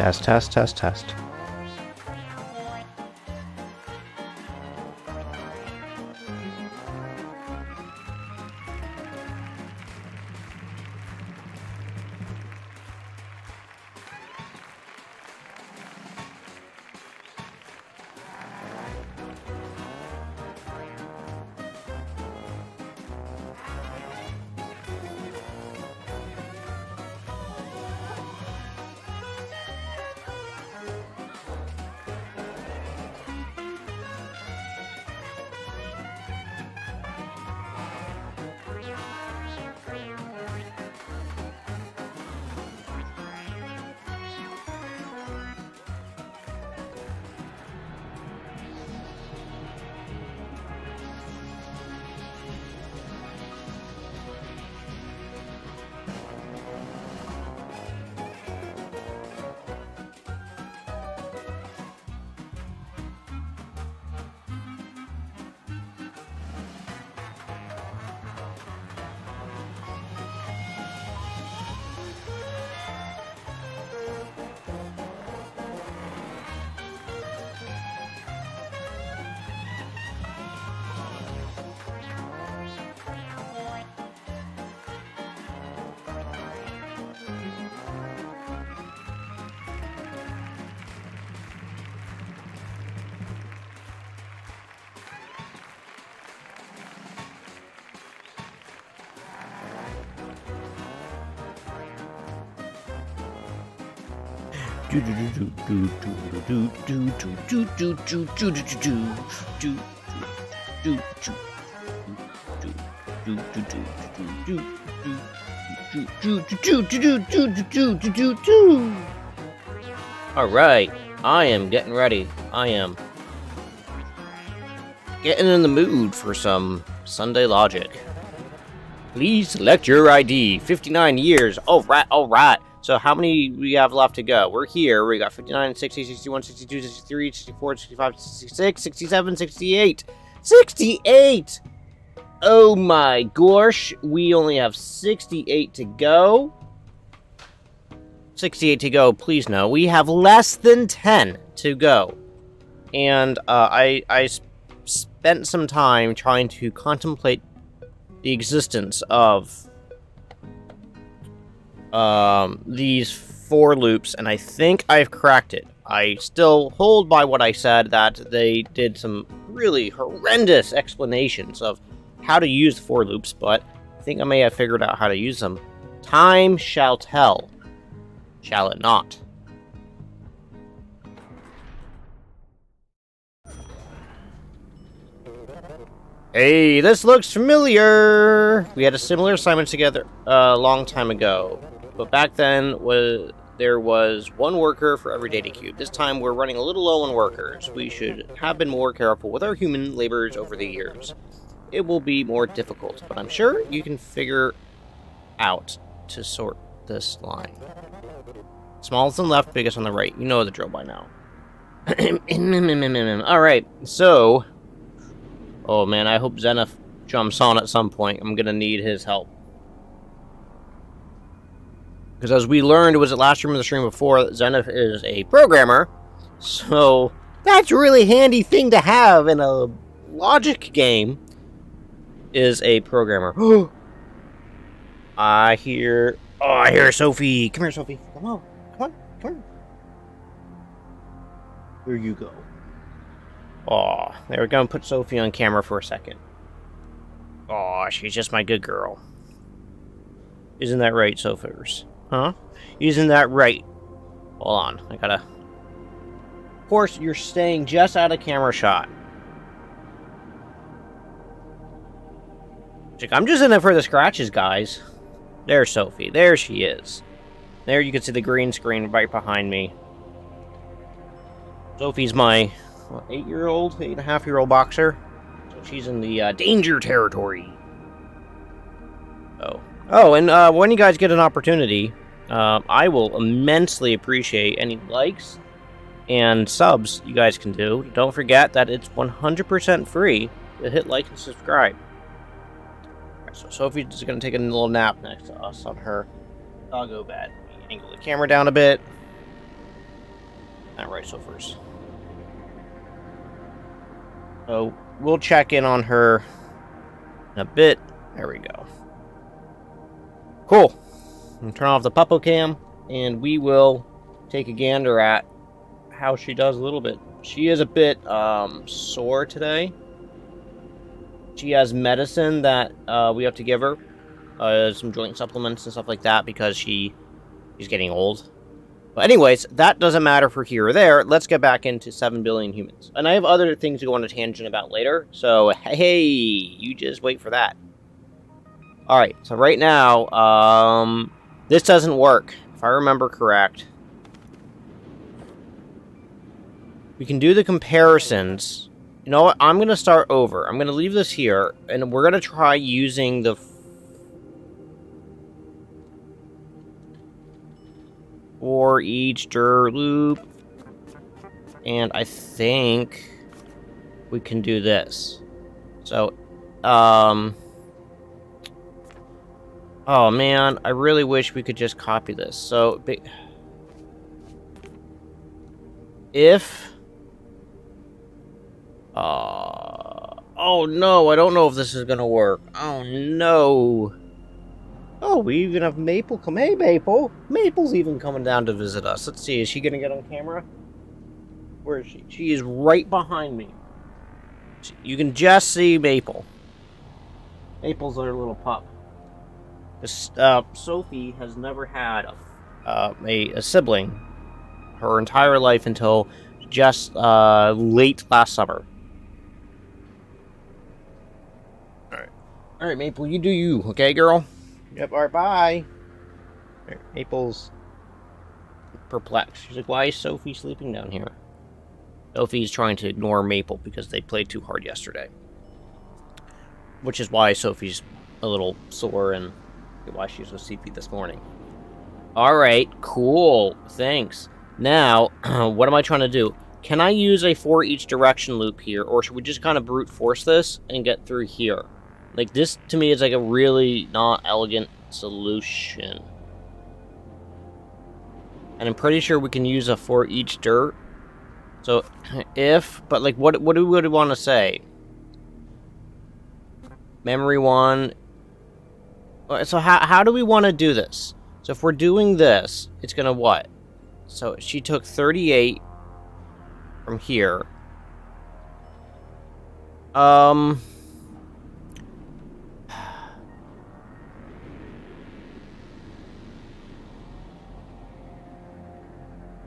Test, test, test, test. Alright, I am getting ready. I am getting in the mood for some Sunday logic. Please select your ID. 59 years. Alright, alright. So how many we have left to go? We're here. We got 59, 60, 61, 62, 63, 64, 65, 66, 67, 68. 68! Oh my gosh. We only have 68 to go. 68 to go, please no. We have less than 10 to go. And I spent some time trying to contemplate the existence of these for loops, and I think I've cracked it. I still hold by what I said, that they did some really horrendous explanations of how to use the for loops, but I think I may have figured out how to use them. Time shall tell. Shall it not? Hey, this looks familiar! We had a similar assignment together a long time ago. But back then, there was one worker for every data cube. This time, we're running a little low on workers. We should have been more careful with our human laborers over the years. It will be more difficult, but I'm sure you can figure out to sort this line. Smallest on the left, biggest on the right. You know the drill by now. Alright, so... Oh man, I hope Zenith jumps on at some point. I'm gonna need his help. Because as we learned, was it last stream or the stream before, Zenith is a programmer. So, that's a really handy thing to have in a logic game, is a programmer. I hear Sophie. Come here, Sophie. Come on. Come on. Here you go. Aw, they were going to put Sophie on camera for a second. Aw, she's just my good girl. Isn't that right, Sophies? Huh? Isn't that right? Hold on, I gotta... Of course, you're staying just out of camera shot. I'm just in it for the scratches, guys. There's Sophie. There she is. There you can see the green screen right behind me. Sophie's my... 8.5-year-old boxer. So she's in the danger territory. Oh, and when you guys get an opportunity, I will immensely appreciate any likes and subs you guys can do. Don't forget that it's 100% free to hit like and subscribe. Right, so Sophie's going to take a little nap next to us on her doggo bed. Angle the camera down a bit. that right so first. So we'll check in on her in a bit. There we go. Cool. I'm turn off the puppo cam, and we will take a gander at how she does a little bit. She is a bit sore today. She has medicine that we have to give her, some joint supplements and stuff like that, because she's getting old. But anyways, that doesn't matter for here or there. Let's get back into 7 billion humans. And I have other things to go on a tangent about later, so hey, you just wait for that. Alright, so right now, this doesn't work, if I remember correct. We can do the comparisons. You know what? I'm going to start over. I'm going to leave this here, and we're going to try using the for each dir loop. And I think we can do this. So, oh man, I really wish we could just copy this. So, if... oh no, I don't know if this is gonna work. Oh no. Oh, we even have Maple come. Hey, Maple. Maple's even coming down to visit us. Let's see, is she gonna get on camera? Where is she? She is right behind me. You can just see Maple. Maple's our little pup. Sophie has never had a sibling her entire life until just late last summer. Alright, Maple, you do you, okay, girl? Yep, alright, bye. Right, Maple's perplexed. She's like, why is Sophie sleeping down here? Sophie's trying to ignore Maple because they played too hard yesterday. Which is why Sophie's a little sore and why she's so sleepy this morning. Alright, cool. Thanks. Now, what am I trying to do? Can I use a for each direction loop here, or should we just kind of brute force this and get through here? Like, this, to me, is like a really not elegant solution. And I'm pretty sure we can use a for each dirt. So, if... But, like, what do we want to say? Memory 1... So, how do we want to do this? So, if we're doing this, it's going to what? So, she took 38 from here.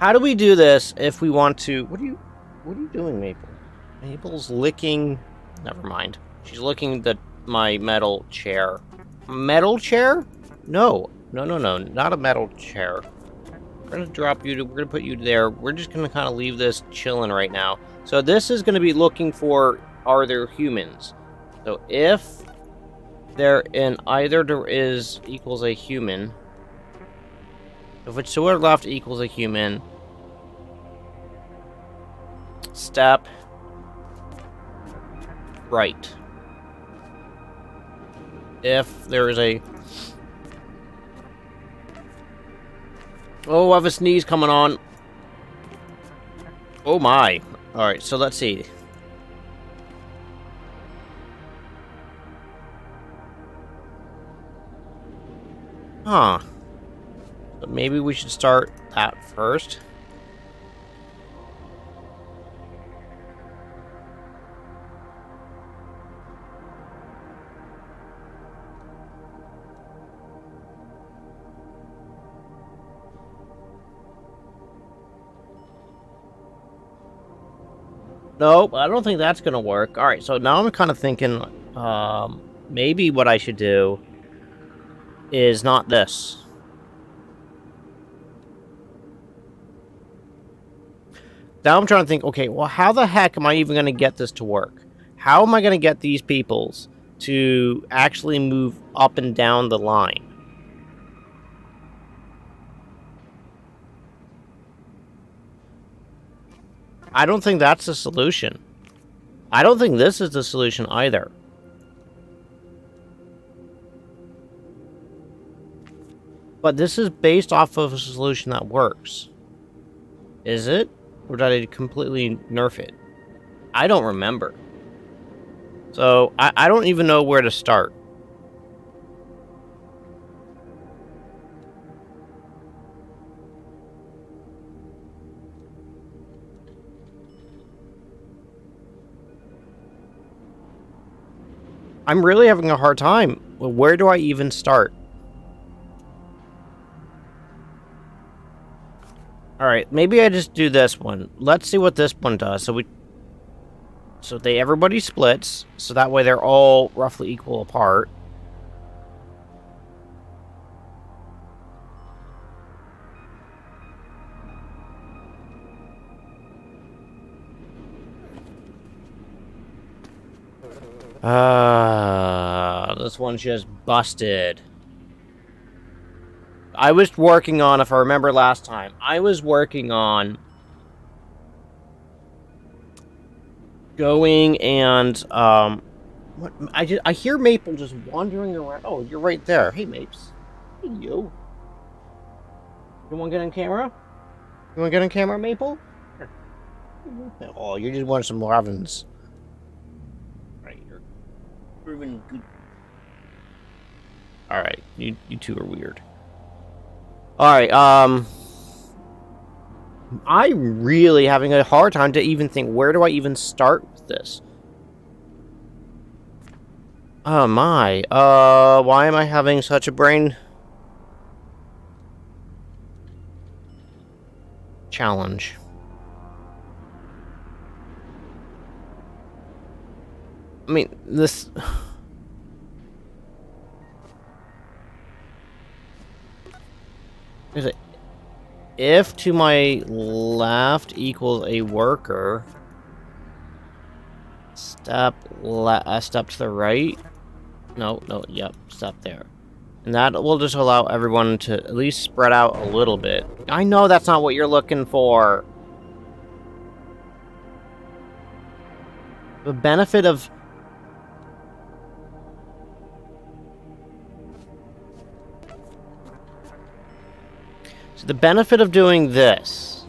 How do we do this if we want to... What are you doing, Maple? Maple's licking... Never mind. She's licking my metal chair. Metal chair? No. No, not a metal chair. We're gonna drop you, we're gonna put you there. We're just gonna kind of leave this chilling right now. So this is gonna be looking for, are there humans? So if there in either there is equals a human, if it's to our left equals a human, step right. If there is a... Oh, I have a sneeze coming on. Oh my. Alright, so let's see. Huh. So maybe we should start that first. Nope, I don't think that's gonna work. Alright, so now I'm kind of thinking, maybe what I should do is not this. Now I'm trying to think, okay, well, how the heck am I even gonna get this to work? How am I gonna get these peoples to actually move up and down the line? I don't think that's the solution. I don't think this is the solution either. But this is based off of a solution that works. Is it? Or did I completely nerf it? I don't remember. So, I don't even know where to start. I'm really having a hard time. Well, where do I even start? Alright, maybe I just do this one. Let's see what this one does. So everybody splits, so that way they're all roughly equal apart. This one's just busted. I was working on, if I remember last time, I was working on going and, what, I hear Maple just wandering around. Oh, you're right there. Hey, Mapes. Hey, you. You want to get on camera? You want to get on camera, Maple? Here. Oh, you just want some Ravens. Right, you're proving good. Alright, you two are weird. Alright, I'm really having a hard time to even think, where do I even start with this? Oh my, why am I having such a brain challenge? I mean, this... Is it? If to my left equals a worker, step to the right. No, yep, step there. And that will just allow everyone to at least spread out a little bit. I know that's not what you're looking for. The benefit of... So the benefit of doing this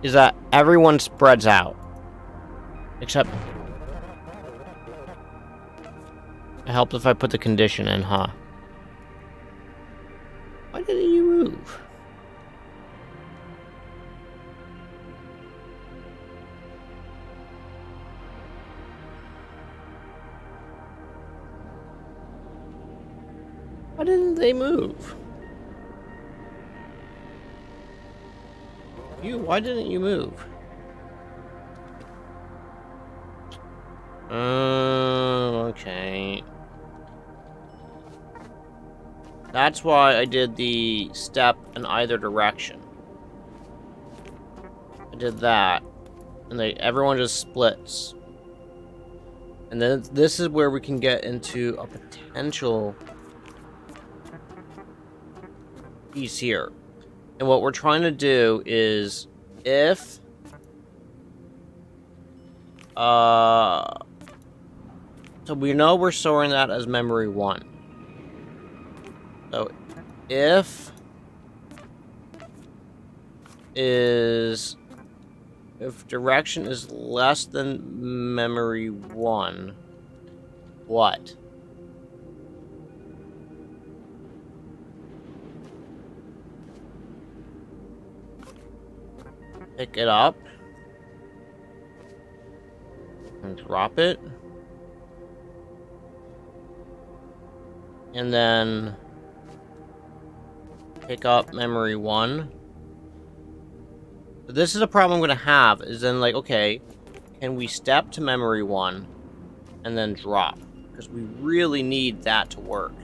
is that everyone spreads out. Except... It helped if I put the condition in, huh? Why didn't you move? Why didn't they move? Why didn't you move? Okay. That's why I did the step in either direction. I did that. And everyone just splits. And then this is where we can get into a potential piece here. And what we're trying to do is, if so we know we're storing that as memory 1. So if direction is less than memory 1, what? Pick it up and drop it, and then pick up memory 1. So this is a problem I'm going to have, is then like, okay, can we step to memory 1 and then drop? Because we really need that to work.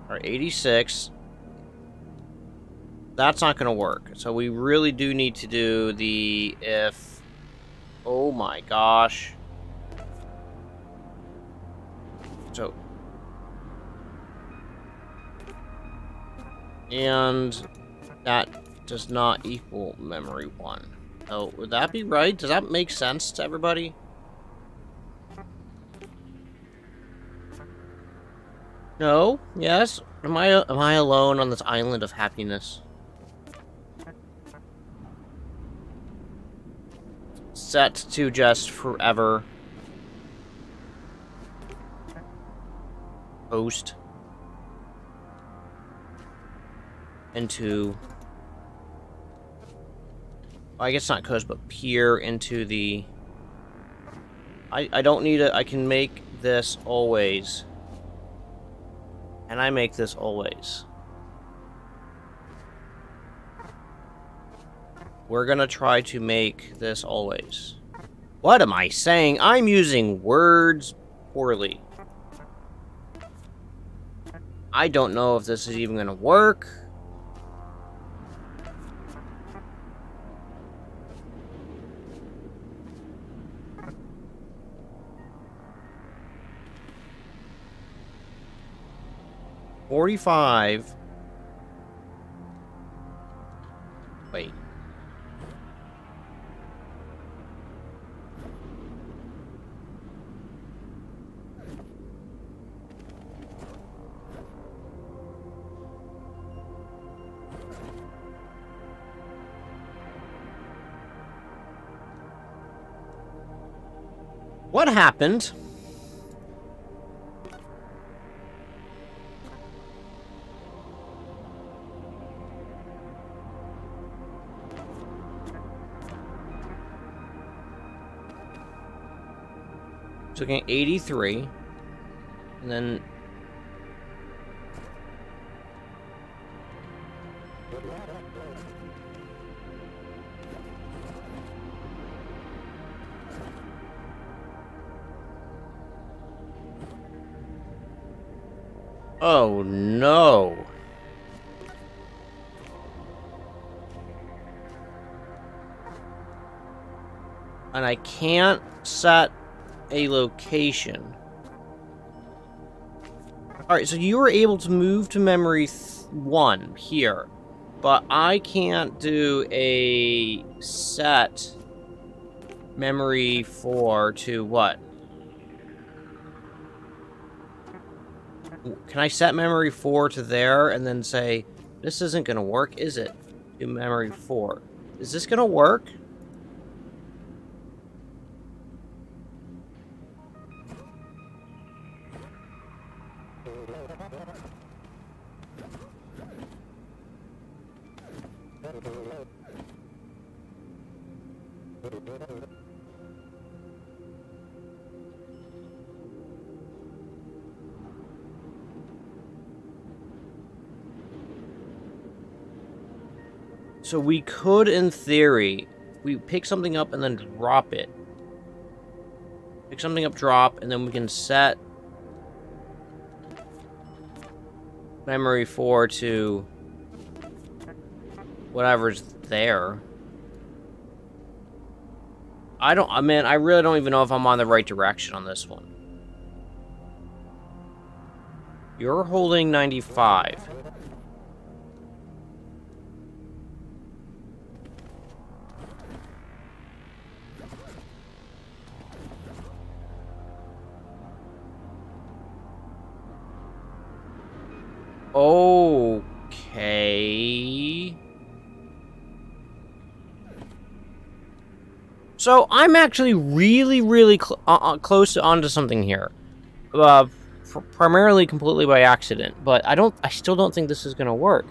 Alright, 86. That's not going to work. So we really do need to do the if... Oh my gosh. So... And that does not equal memory 1. So would that be right? Does that make sense to everybody? No? Yes? Am I alone on this island of happiness? Set to just forever. Post. Into... I guess not coast, but peer into the... I don't need a... I can make this always. And I make this always. We're gonna try to make this always. What am I saying? I'm using words poorly. I don't know if this is even gonna work. $45. Wait. What happened? Looking at 83, and then oh no. And I can't set a location. Alright, so you were able to move to memory 1 here, but I can't do a set memory 4 to what? Can I set memory 4 to there and then say, this isn't gonna work, is it? To memory 4. Is this gonna work? So we could, in theory, we pick something up and then drop it. Pick something up, drop, and then we can set memory 4 to whatever's there. I really don't even know if I'm on the right direction on this one. You're holding 95. Okay. So I'm actually really close onto something here. Primarily completely by accident, but I still don't think this is gonna work.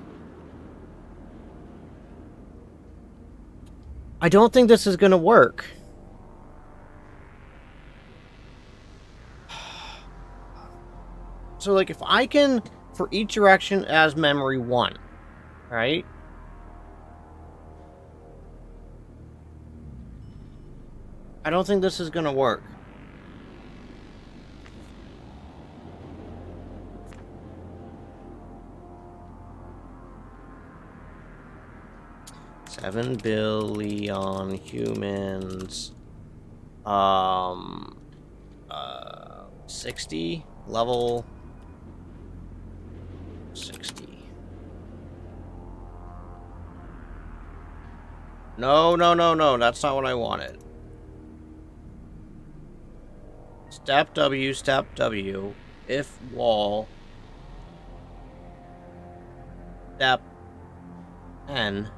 I don't think this is gonna work. So, like, if I can, for each direction as memory 1, right? I don't think this is gonna work. Seven billion humans. 60 level. 60. No, that's not what I wanted. Step W, if wall. step N,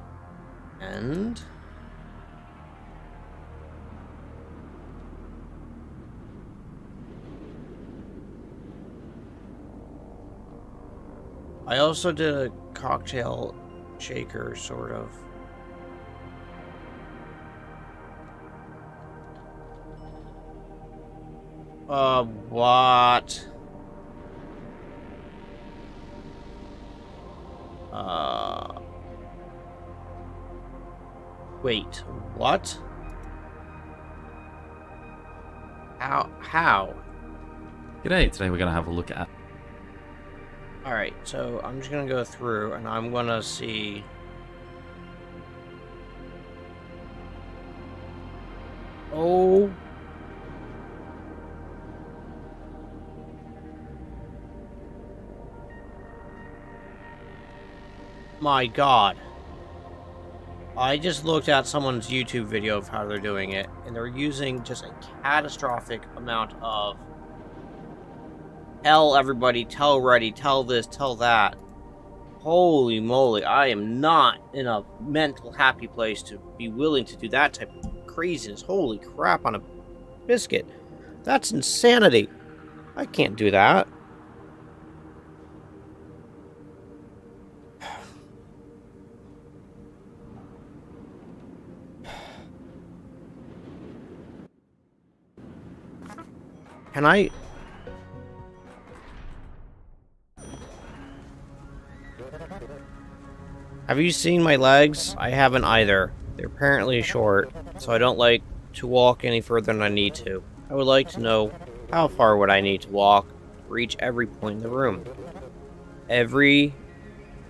and I also did a cocktail shaker, sort of. What? Wait, what? How? G'day, today we're going to have a look at... Alright, so I'm just gonna go through and I'm gonna see... Oh... my god. I just looked at someone's YouTube video of how they're doing it, and they're using just a catastrophic amount of tell everybody, tell ready, tell this, tell that. Holy moly, I am not in a mental happy place to be willing to do that type of craziness. Holy crap on a biscuit. That's insanity. I can't do that. Can I... Have you seen my legs? I haven't either. They're apparently short, so I don't like to walk any further than I need to. I would like to know how far would I need to walk to reach every point in the room. Every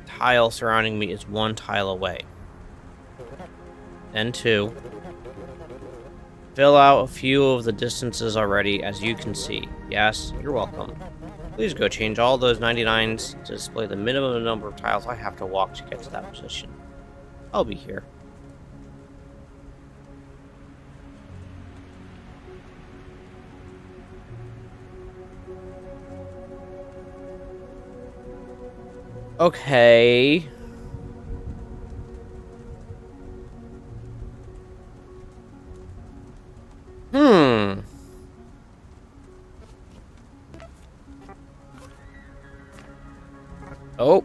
tile surrounding me is one tile away. And 2. Fill out a few of the distances already, as you can see. Yes, you're welcome. Please go change all those 99s to display the minimum number of tiles I have to walk to get to that position. I'll be here. Okay. Oh,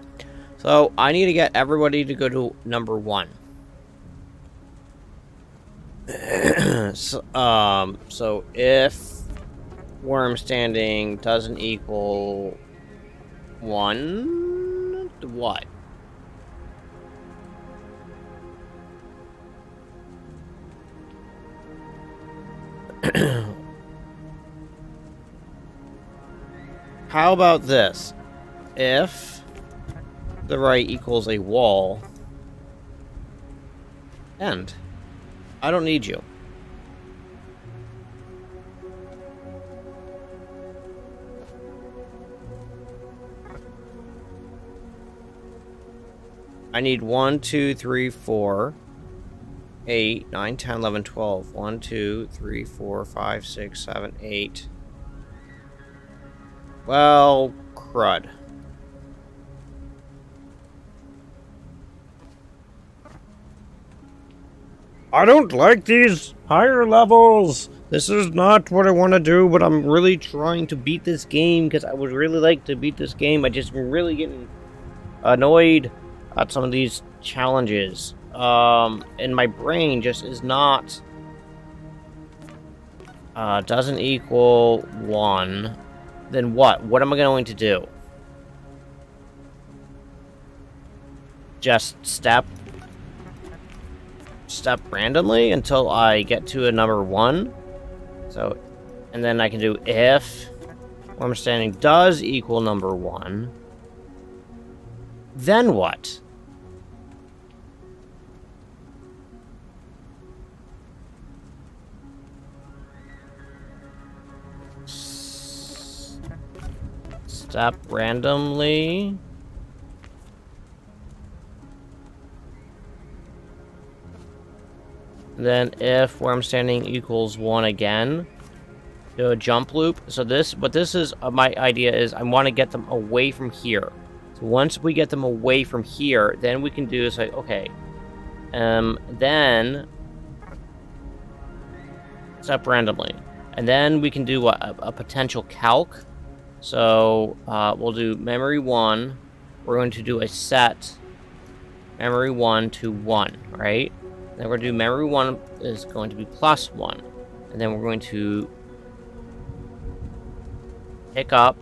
so I need to get everybody to go to number 1. So if where I'm standing doesn't equal 1, what? How about this? If the right equals a wall, end. I don't need you. I need 1, 2, 3, 4, 8, 9, 10, 11, 12. 1, 2, 3, 4, 5, 6, 7, 8. Well, crud. I don't like these higher levels. This is not what I want to do, but I'm really trying to beat this game because I would really like to beat this game. I just am really getting annoyed at some of these challenges. And my brain just is not... doesn't equal 1. Then what? What am I going to do? Just step randomly until I get to a number 1. So, and then I can do if where I'm standing does equal number 1. Then what? Step randomly. Then if where I'm standing equals 1 again, do a jump loop. So this, what this is, my idea is I want to get them away from here. So once we get them away from here, then we can do is like, okay, then set up randomly, and then we can do what, a potential calc. So we'll do memory 1. We're going to do a set memory 1 to 1, right? Then we're going to do memory 1 is going to be plus 1, and then we're going to pick up.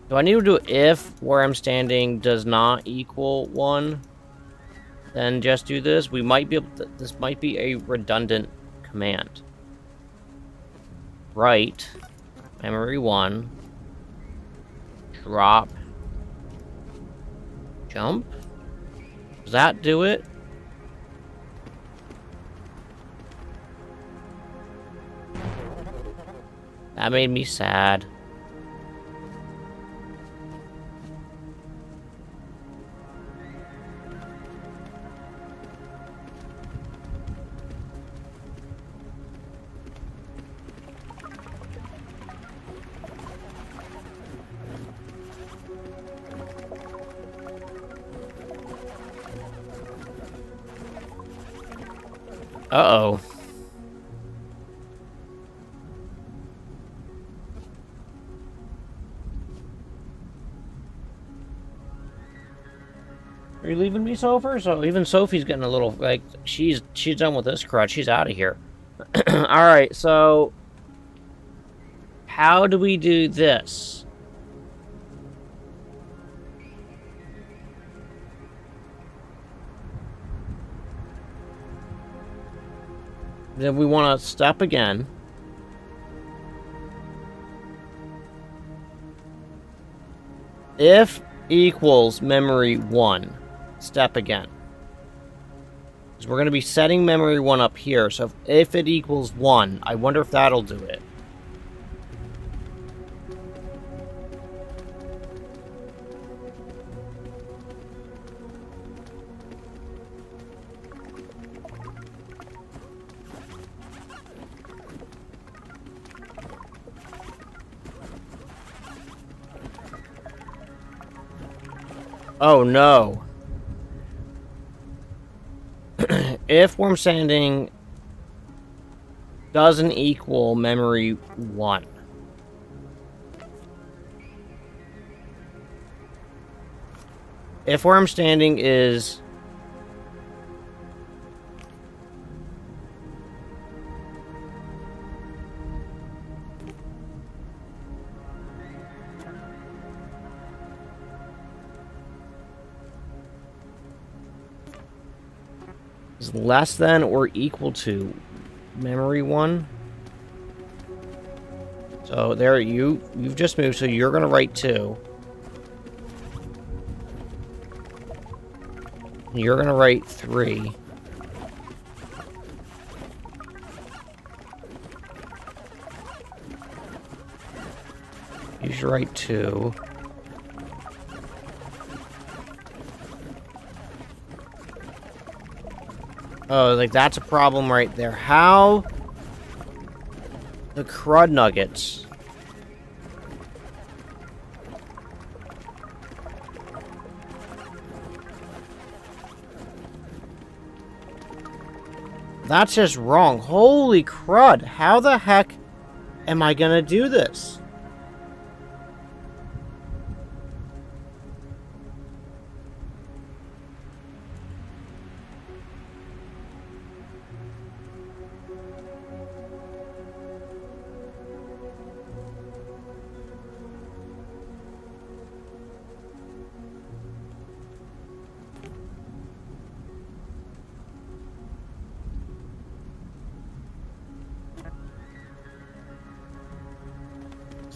Do I need to do if where I'm standing does not equal 1? Then just do this. We might be able to, this might be a redundant command. Write memory 1 drop jump. Does that do it? That made me sad. Uh-oh. Are you leaving me, Sophie? So even Sophie's getting a little, like, she's done with this crud. She's out of here. Alright, so how do we do this? Then we want to step again. If equals memory 1, step again. Because we're going to be setting memory 1 up here, so if it equals 1, I wonder if that'll do it. Oh no. If worm sanding doesn't equal memory 1. If worm standing is less than or equal to memory 1. So there you've just moved, so you're gonna write 2. You're gonna write 3. You should write 2. Oh, like, that's a problem right there. How? The crud nuggets. That's just wrong. Holy crud. How the heck am I gonna do this?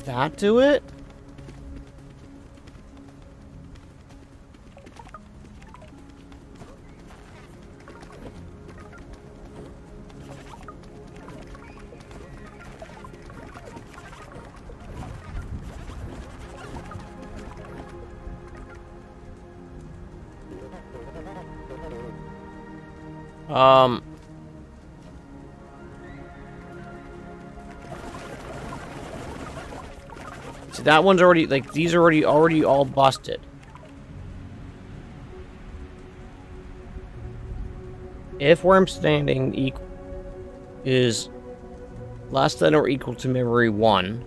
That do it? So that one's already, like, these are already all busted. If where I'm standing is less than or equal to memory 1,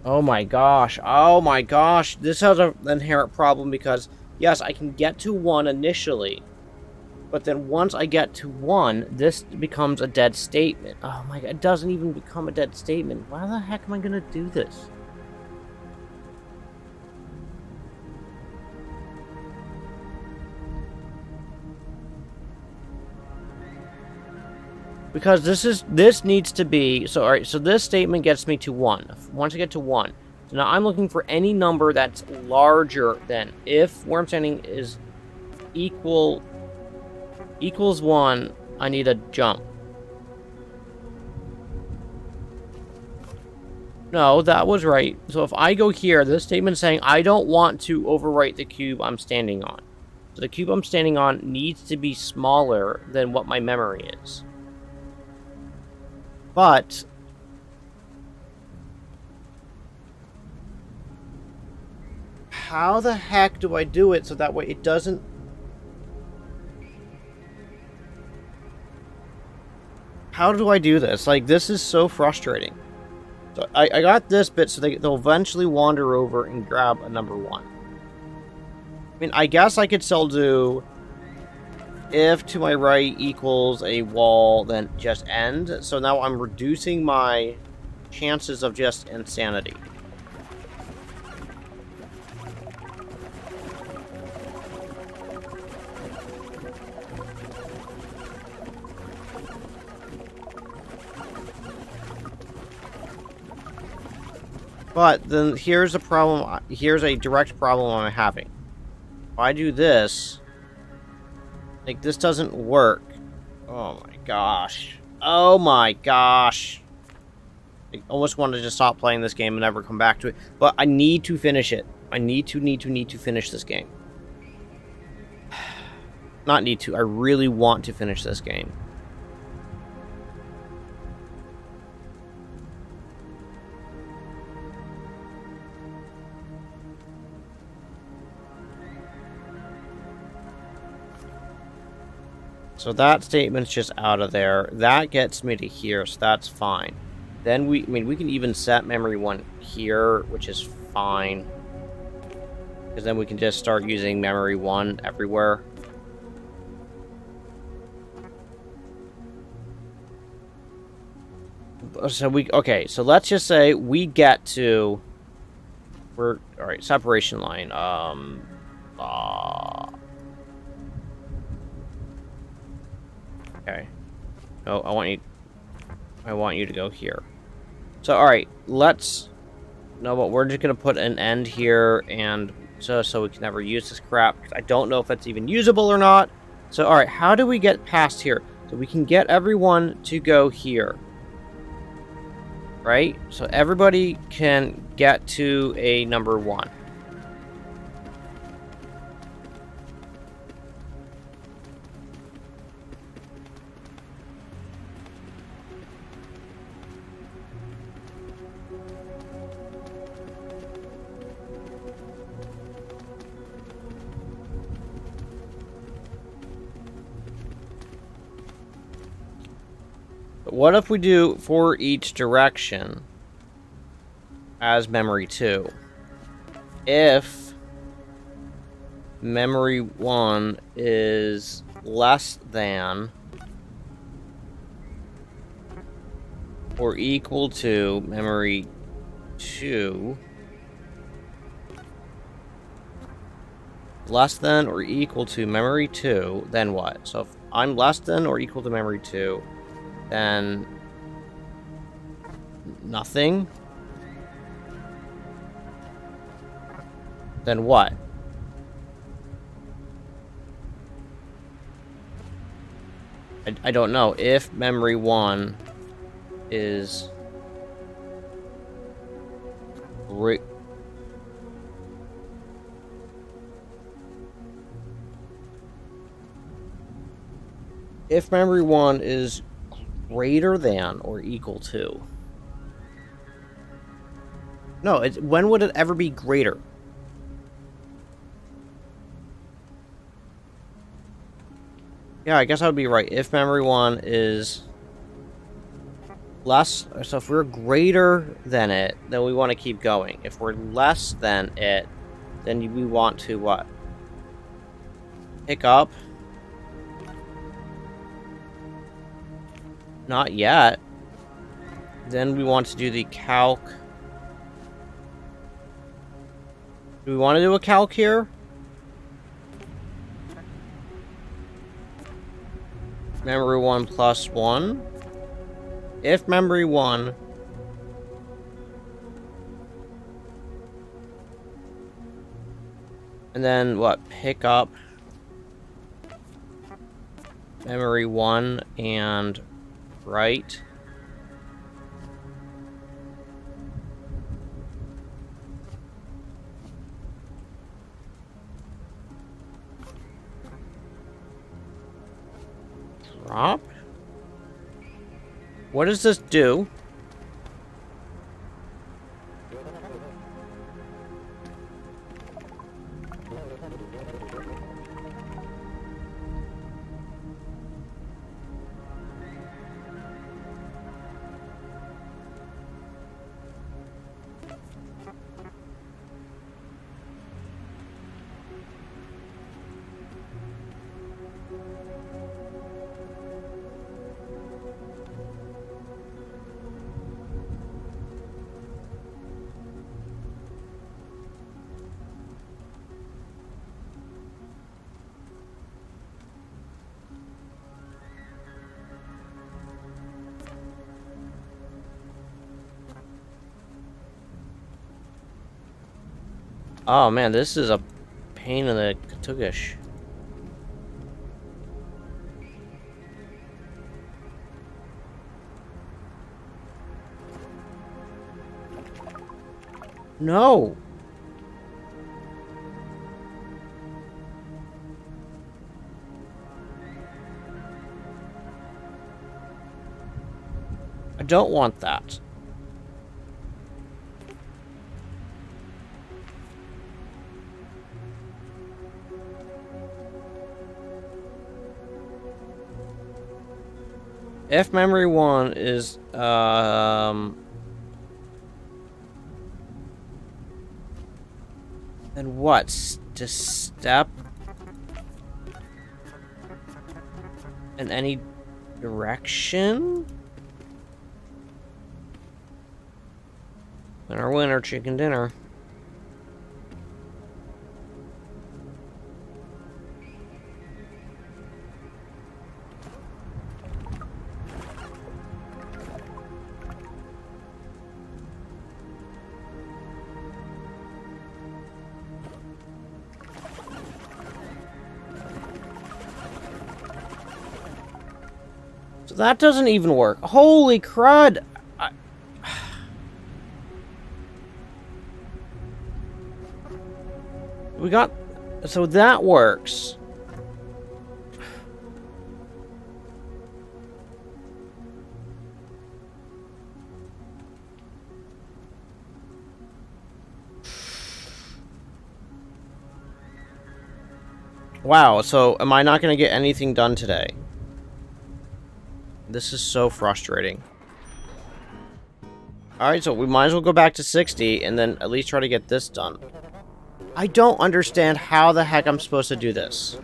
oh my gosh, this has an inherent problem because, yes, I can get to 1 initially, but then once I get to 1, this becomes a dead statement. Oh my god, it doesn't even become a dead statement. Why the heck am I gonna do this? Because this needs to be, so alright, so this statement gets me to 1. Once I get to 1, so now I'm looking for any number that's larger than, if where I'm standing is equals 1, I need a jump. No, that was right. So if I go here, this statement's saying I don't want to overwrite the cube I'm standing on. So the cube I'm standing on needs to be smaller than what my memory is. But how the heck do I do it so that way it doesn't... How do I do this? Like, this is so frustrating. So I got this bit so they'll eventually wander over and grab a number 1. I mean, I guess I could still do if to my right equals a wall, then just end. So now I'm reducing my chances of just insanity. But then here's a problem. Here's a direct problem I'm having. If I do this, like, this doesn't work. Oh my gosh. Oh my gosh. I almost wanted to stop playing this game and never come back to it. But I need to finish it. I need to finish this game. Not need to. I really want to finish this game. So that statement's just out of there. That gets me to here, so that's fine. Then we can even set memory 1 here, which is fine. Because then we can just start using memory 1 everywhere. So okay, so let's just say we get to... Alright, separation line. Okay. Oh, I want you to go here. So, alright, let's... No, but we're just gonna put an end here, and so we can never use this crap, because I don't know if it's even usable or not. So, alright, how do we get past here? So we can get everyone to go here. Right? So everybody can get to a number 1. What if we do for each direction as memory 2? If memory 1 is less than or equal to memory 2, less than or equal to memory 2, then what? So if I'm less than or equal to memory 2, then nothing. Then what? I don't know. If memory 1 is If memory 1 is greater than or equal to. No, when would it ever be greater? Yeah, I guess I would be right. If memory 1 is less, so if we're greater than it, then we want to keep going. If we're less than it, then we want to what? Pick up? Not yet. Then we want to do the calc. Do we want to do a calc here? Memory 1 plus 1. If memory 1 and then what? Pick up memory 1 and write. Drop? What does this do? Oh man, this is a pain in the tugish. No. I don't want that. If memory 1 is, then what? Just step in any direction? Winner, winner, chicken dinner. So that doesn't even work. Holy crud! We got... So that works. Wow, so am I not going to get anything done today? This is so frustrating. Alright, so we might as well go back to 60 and then at least try to get this done. I don't understand how the heck I'm supposed to do this.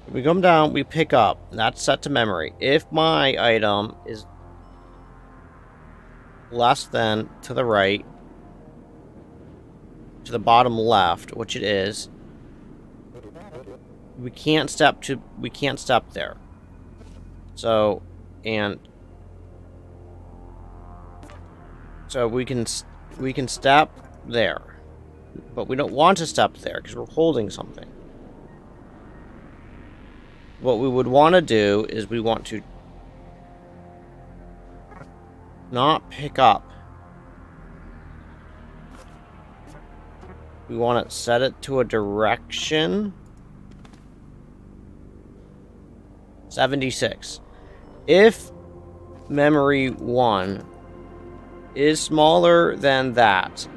We come down, we pick up. That's set to memory. If my item is less than to the right, to the bottom left, which it is, we can't step there. So, and so we can step there, but we don't want to step there because we're holding something. what we would want to do is we want to not pick up. We want to set it to a direction. 76. If memory 1 is smaller than that,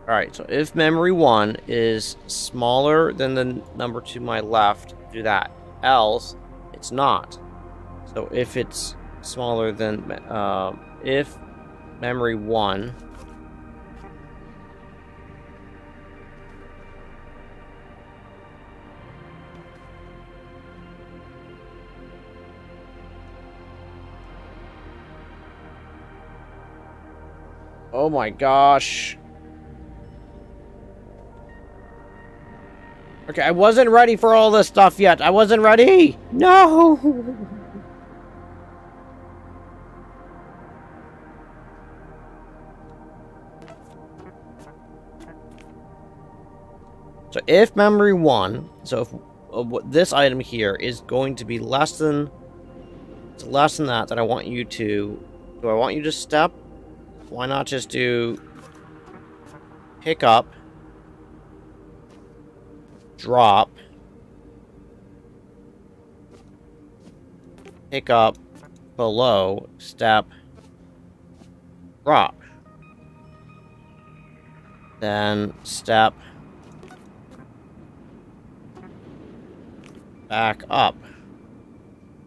alright, so if memory 1 is smaller than the number to my left, do that. Else, it's not. So if it's smaller than, if memory 1 oh my gosh. Okay, I wasn't ready for all this stuff yet. I wasn't ready. No. So if memory 1, so if this item here is going to be less than that, then I want you to, do I want you to step? Why not just do pick up, drop, pick up, below, step, drop. Then step back up.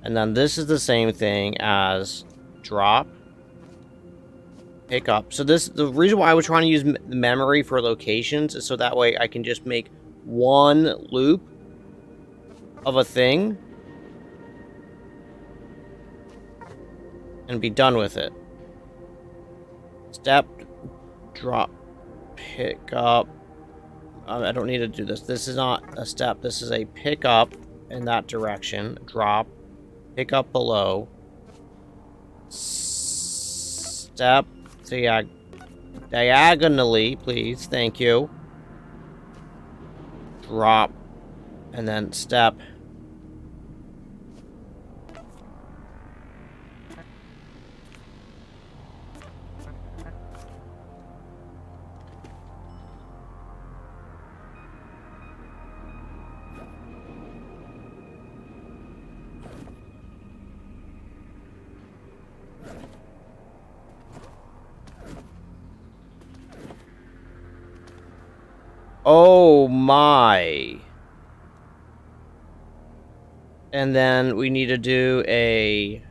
And then this is the same thing as drop, pick up. So the reason why I was trying to use memory for locations is so that way I can just make one loop of a thing and be done with it. Step, drop, pick up. I don't need to do this. This is not a step. This is a pick up in that direction. Drop, pick up below. Step diagonally, please. Thank you. Drop, and then step. Oh my. And then we need to do a...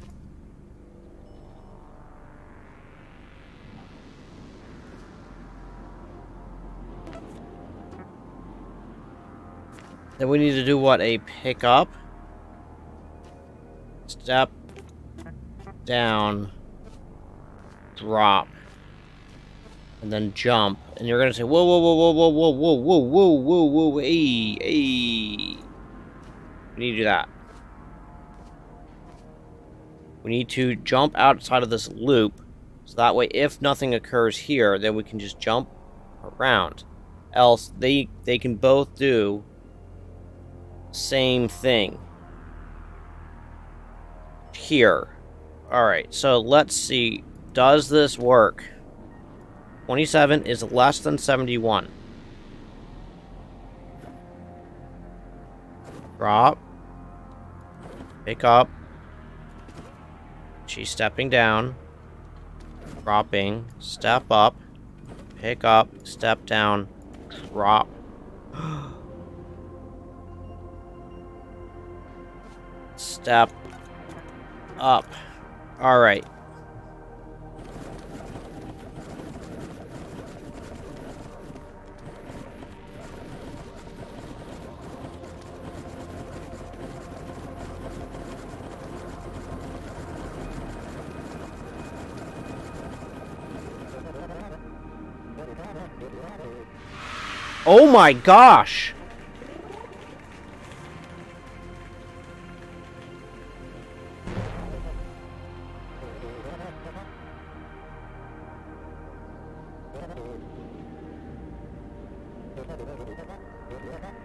Then we need to do what? A pick up? Step down, drop, and then jump. And you're gonna say, whoa, whoa, whoa, whoa, whoa, whoa, whoa, whoa, whoa, whoa, whoa, hey, hey. We need to do that. We need to jump outside of this loop, so that way if nothing occurs here, then we can just jump around. Else, they can both do same thing. Here. Alright, so let's see. Does this work? 27 is less than 71. Drop. Pick up. She's stepping down. Dropping. Step up. Pick up. Step down. Drop. Step up. Alright. Oh my gosh!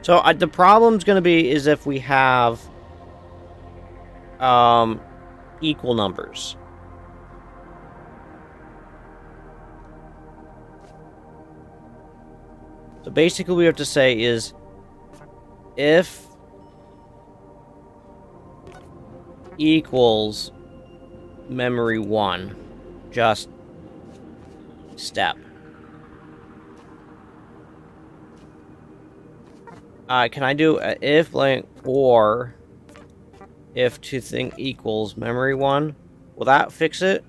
So the problem's going to be is if we have equal numbers. So basically what we have to say is if equals memory 1, just step. Can I do a if blank or if two thing equals memory 1? Will that fix it?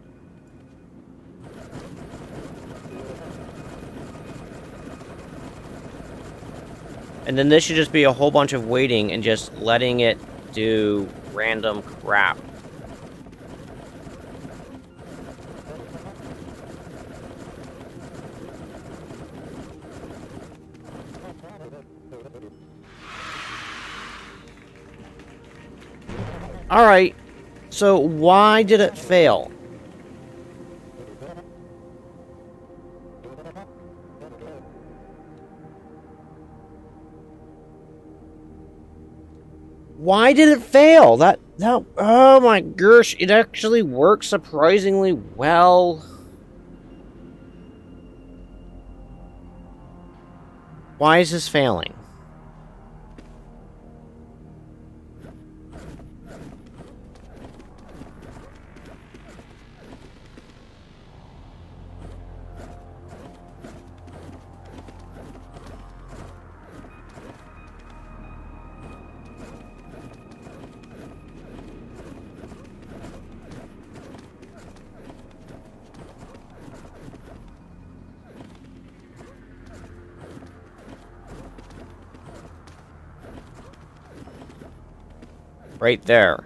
And then this should just be a whole bunch of waiting and just letting it do random crap. Alright, so why did it fail? Why did it fail? That, oh my gosh, it actually works surprisingly well. Why is this failing? Right there.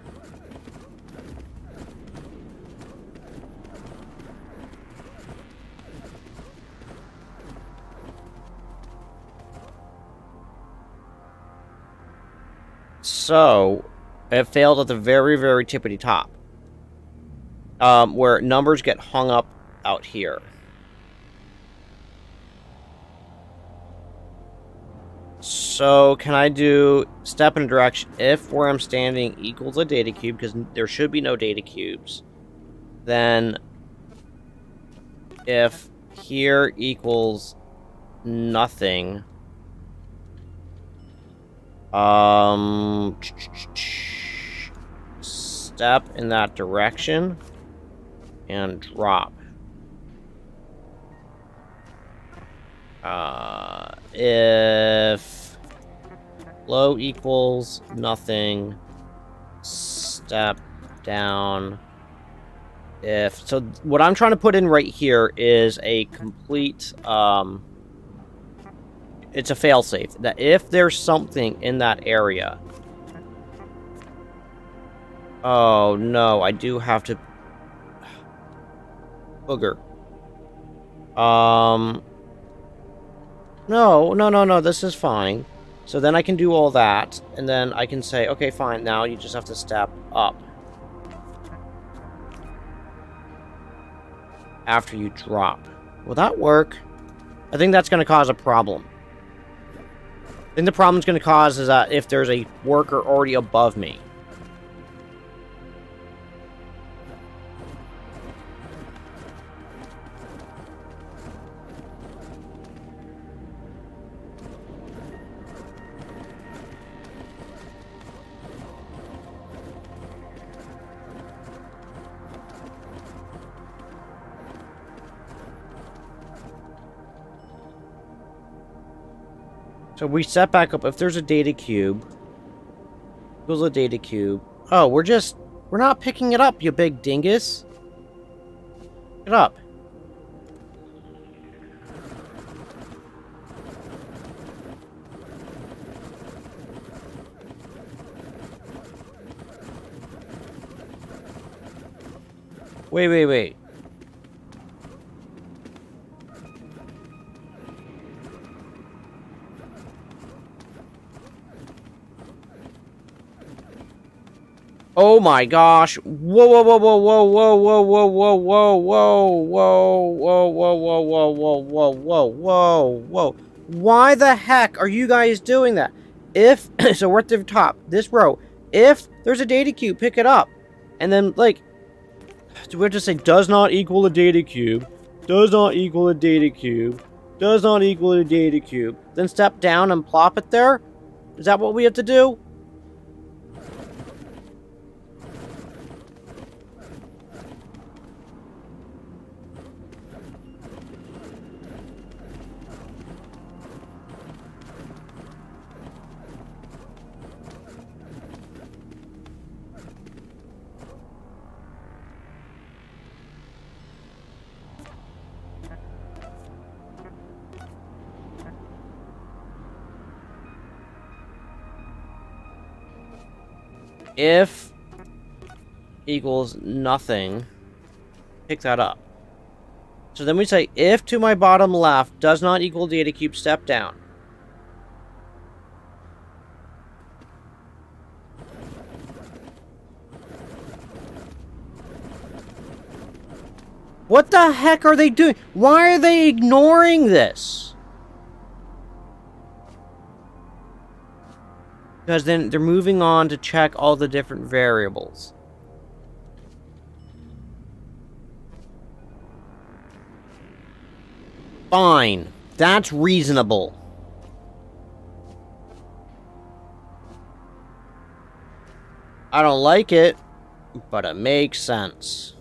So, it failed at the very, very tippity top. Where numbers get hung up out here. So, can I do step in a direction if where I'm standing equals a data cube, because there should be no data cubes, then if here equals nothing, step in that direction and drop. If low equals nothing, step down. If so, what I'm trying to put in right here is a complete it's a failsafe that if there's something in that area. Oh no, I do have to booger. No, this is fine. So then I can do all that, and then I can say, okay, fine, now you just have to step up. After you drop. Will that work? I think that's going to cause a problem. I think the problem it's going to cause is that if there's a worker already above me. So we set back up. If there's a data cube, there's a data cube. Oh, we're not picking it up, you big dingus. Pick it up. Wait. Oh my gosh. Whoa. Why the heck are you guys doing that? If, so we're at the top, this row. If there's a data cube, pick it up. And then, like, we'll just say, does not equal a data cube. Does not equal a data cube. Does not equal a data cube. Then step down and plop it there? Is that what we have to do? If equals nothing, pick that up. So then we say, if to my bottom left does not equal data cube, step down. What the heck are they doing? Why are they ignoring this? Because then they're moving on to check all the different variables. Fine. That's reasonable. I don't like it, but it makes sense.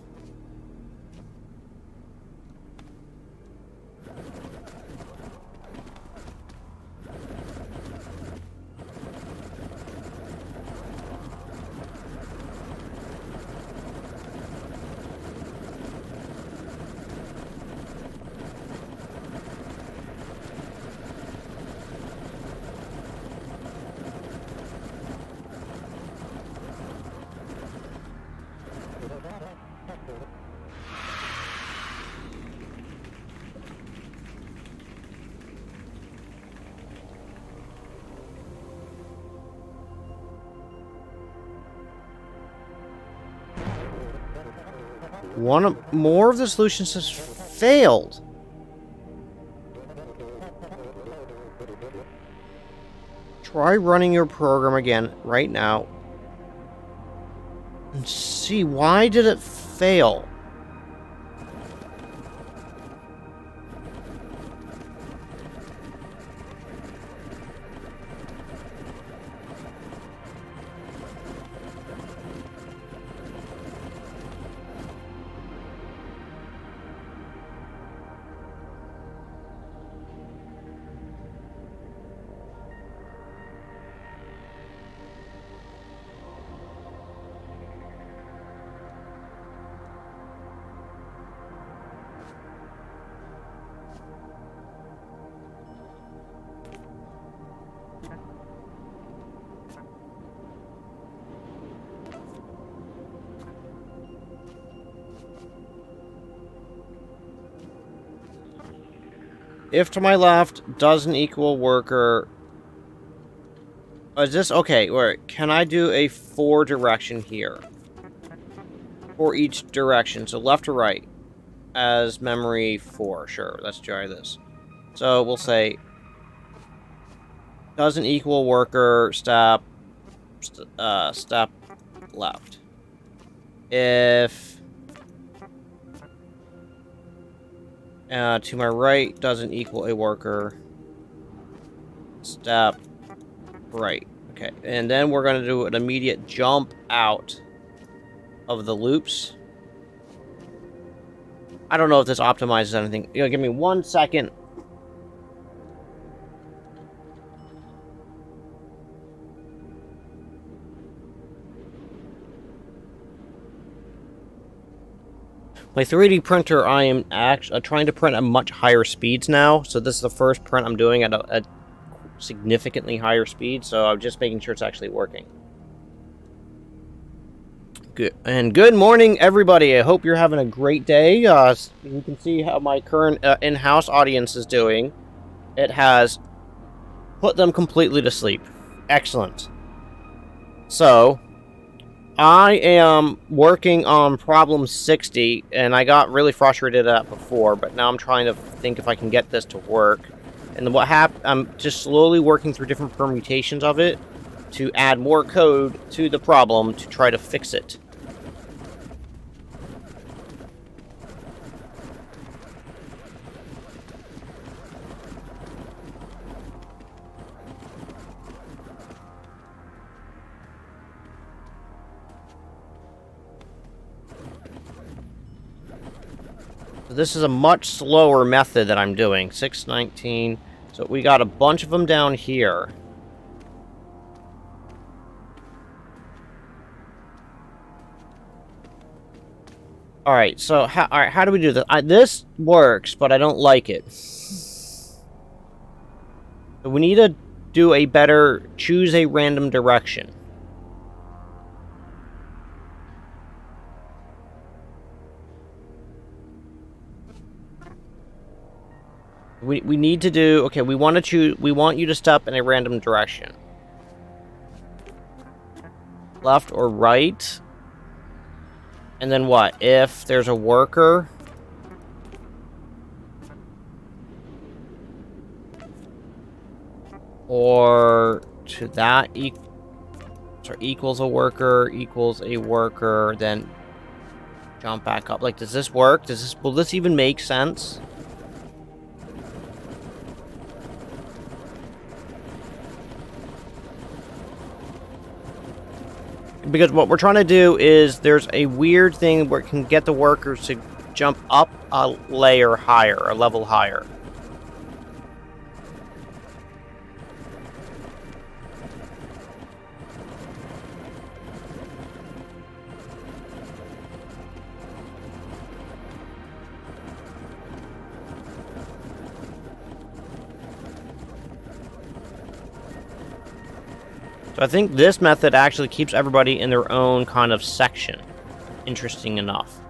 More of the solutions has failed. Try running your program again right now. And see, why did it fail? If to my left doesn't equal worker... Is this... Okay, wait. Can I do a 4 direction here? For each direction. So left to right. As memory 4. Sure, let's try this. So we'll say... Doesn't equal worker, step... step left. If... to my right doesn't equal a worker. Step right. Okay, and then we're going to do an immediate jump out of the loops. I don't know if this optimizes anything. You know, give me 1 second. My 3D printer, I am actually trying to print at much higher speeds now. So this is the first print I'm doing at a significantly higher speed. So I'm just making sure it's actually working. Good. And good morning, everybody. I hope you're having a great day. You can see how my current in-house audience is doing. It has put them completely to sleep. Excellent. So... I am working on problem 60, and I got really frustrated at that before, but now I'm trying to think if I can get this to work. And And then I'm just slowly working through different permutations of it to add more code to the problem to try to fix it. This is a much slower method that I'm doing. 619. So we got a bunch of them down here. Alright, so how do we do this? This works, but I don't like it. So we need to do a better choose a random direction. We need to do... Okay, we want you to step in a random direction. Left or right. And then what? If there's a worker... Or to that equals a worker, then jump back up. Like, does this work? Will this even make sense? Because what we're trying to do is there's a weird thing where it can get the workers to jump up a layer higher, a level higher. So I think this method actually keeps everybody in their own kind of section. Interesting enough.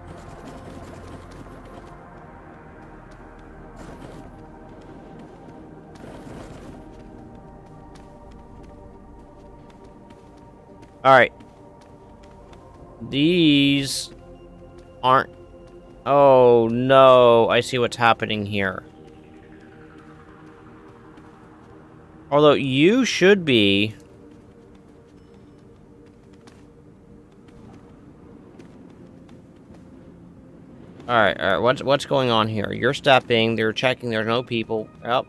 Alright. These aren't... Oh, no. I see what's happening here. Although you should be... Alright, what's going on here? You're stepping, they're checking, there's no people. Yep.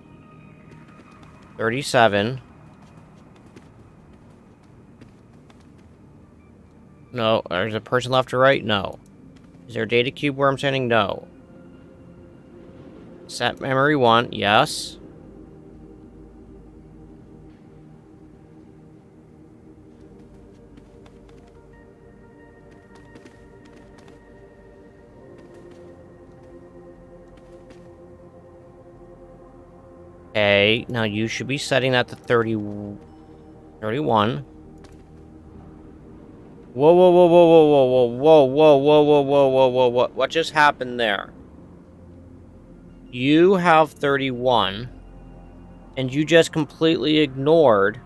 37. No, there's a person left or right? No. Is there a data cube where I'm standing? No. Set memory 1, yes. Okay, now you should be setting that to 31. Whoa, whoa, whoa, whoa, whoa, whoa, whoa, whoa, whoa, whoa, whoa, whoa, whoa, whoa, what just happened there? You have 31, and you just completely ignored.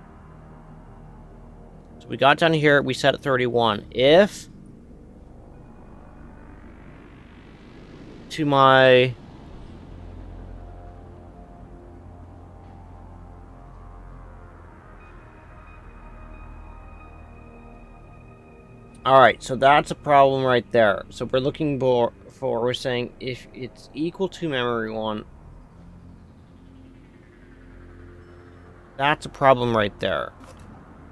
So we got down here, we set at 31. If to my... Alright, so that's a problem right there. So we're looking we're saying if it's equal to memory 1, that's a problem right there.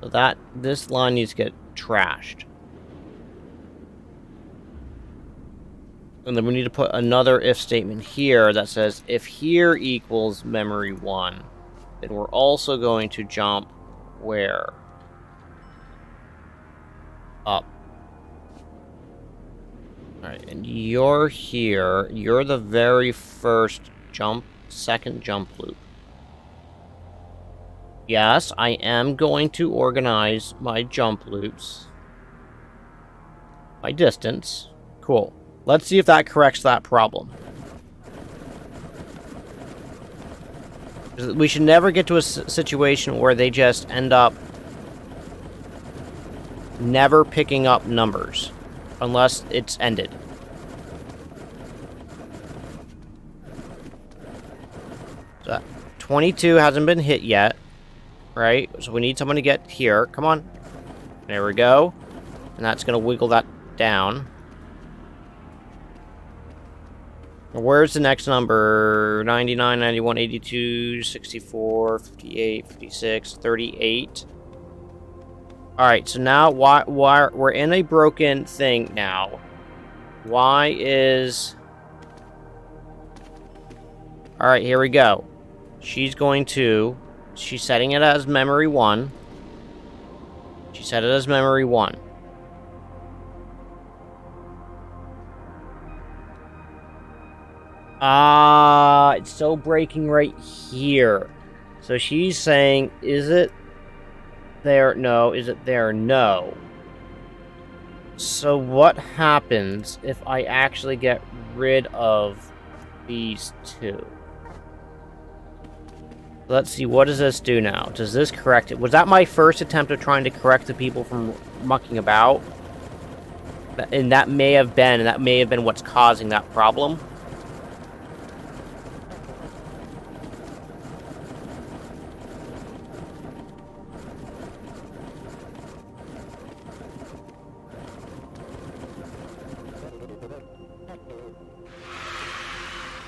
So this line needs to get trashed. And then we need to put another if statement here that says if here equals memory 1, then we're also going to jump where? Up. Alright, and you're here. You're the very first second jump loop. Yes, I am going to organize my jump loops by distance. Cool. Let's see if that corrects that problem. We should never get to a situation where they just end up never picking up numbers. Unless it's ended. So 22 hasn't been hit yet, right? So we need someone to get here. Come on. There we go. And that's going to wiggle that down. Where's the next number? 99, 91, 82, 64, 58, 56, 38. Alright, so now why we're in a broken thing now. Why is... Alright, here we go. She's setting it as memory 1. She set it as memory 1. It's so breaking right here. So she's saying, is it there? No. Is it there? No. So what happens if I actually get rid of these two? Let's see, what does this do now? Does this correct it? Was that my first attempt of trying to correct the people from mucking about? And that may have been what's causing that problem.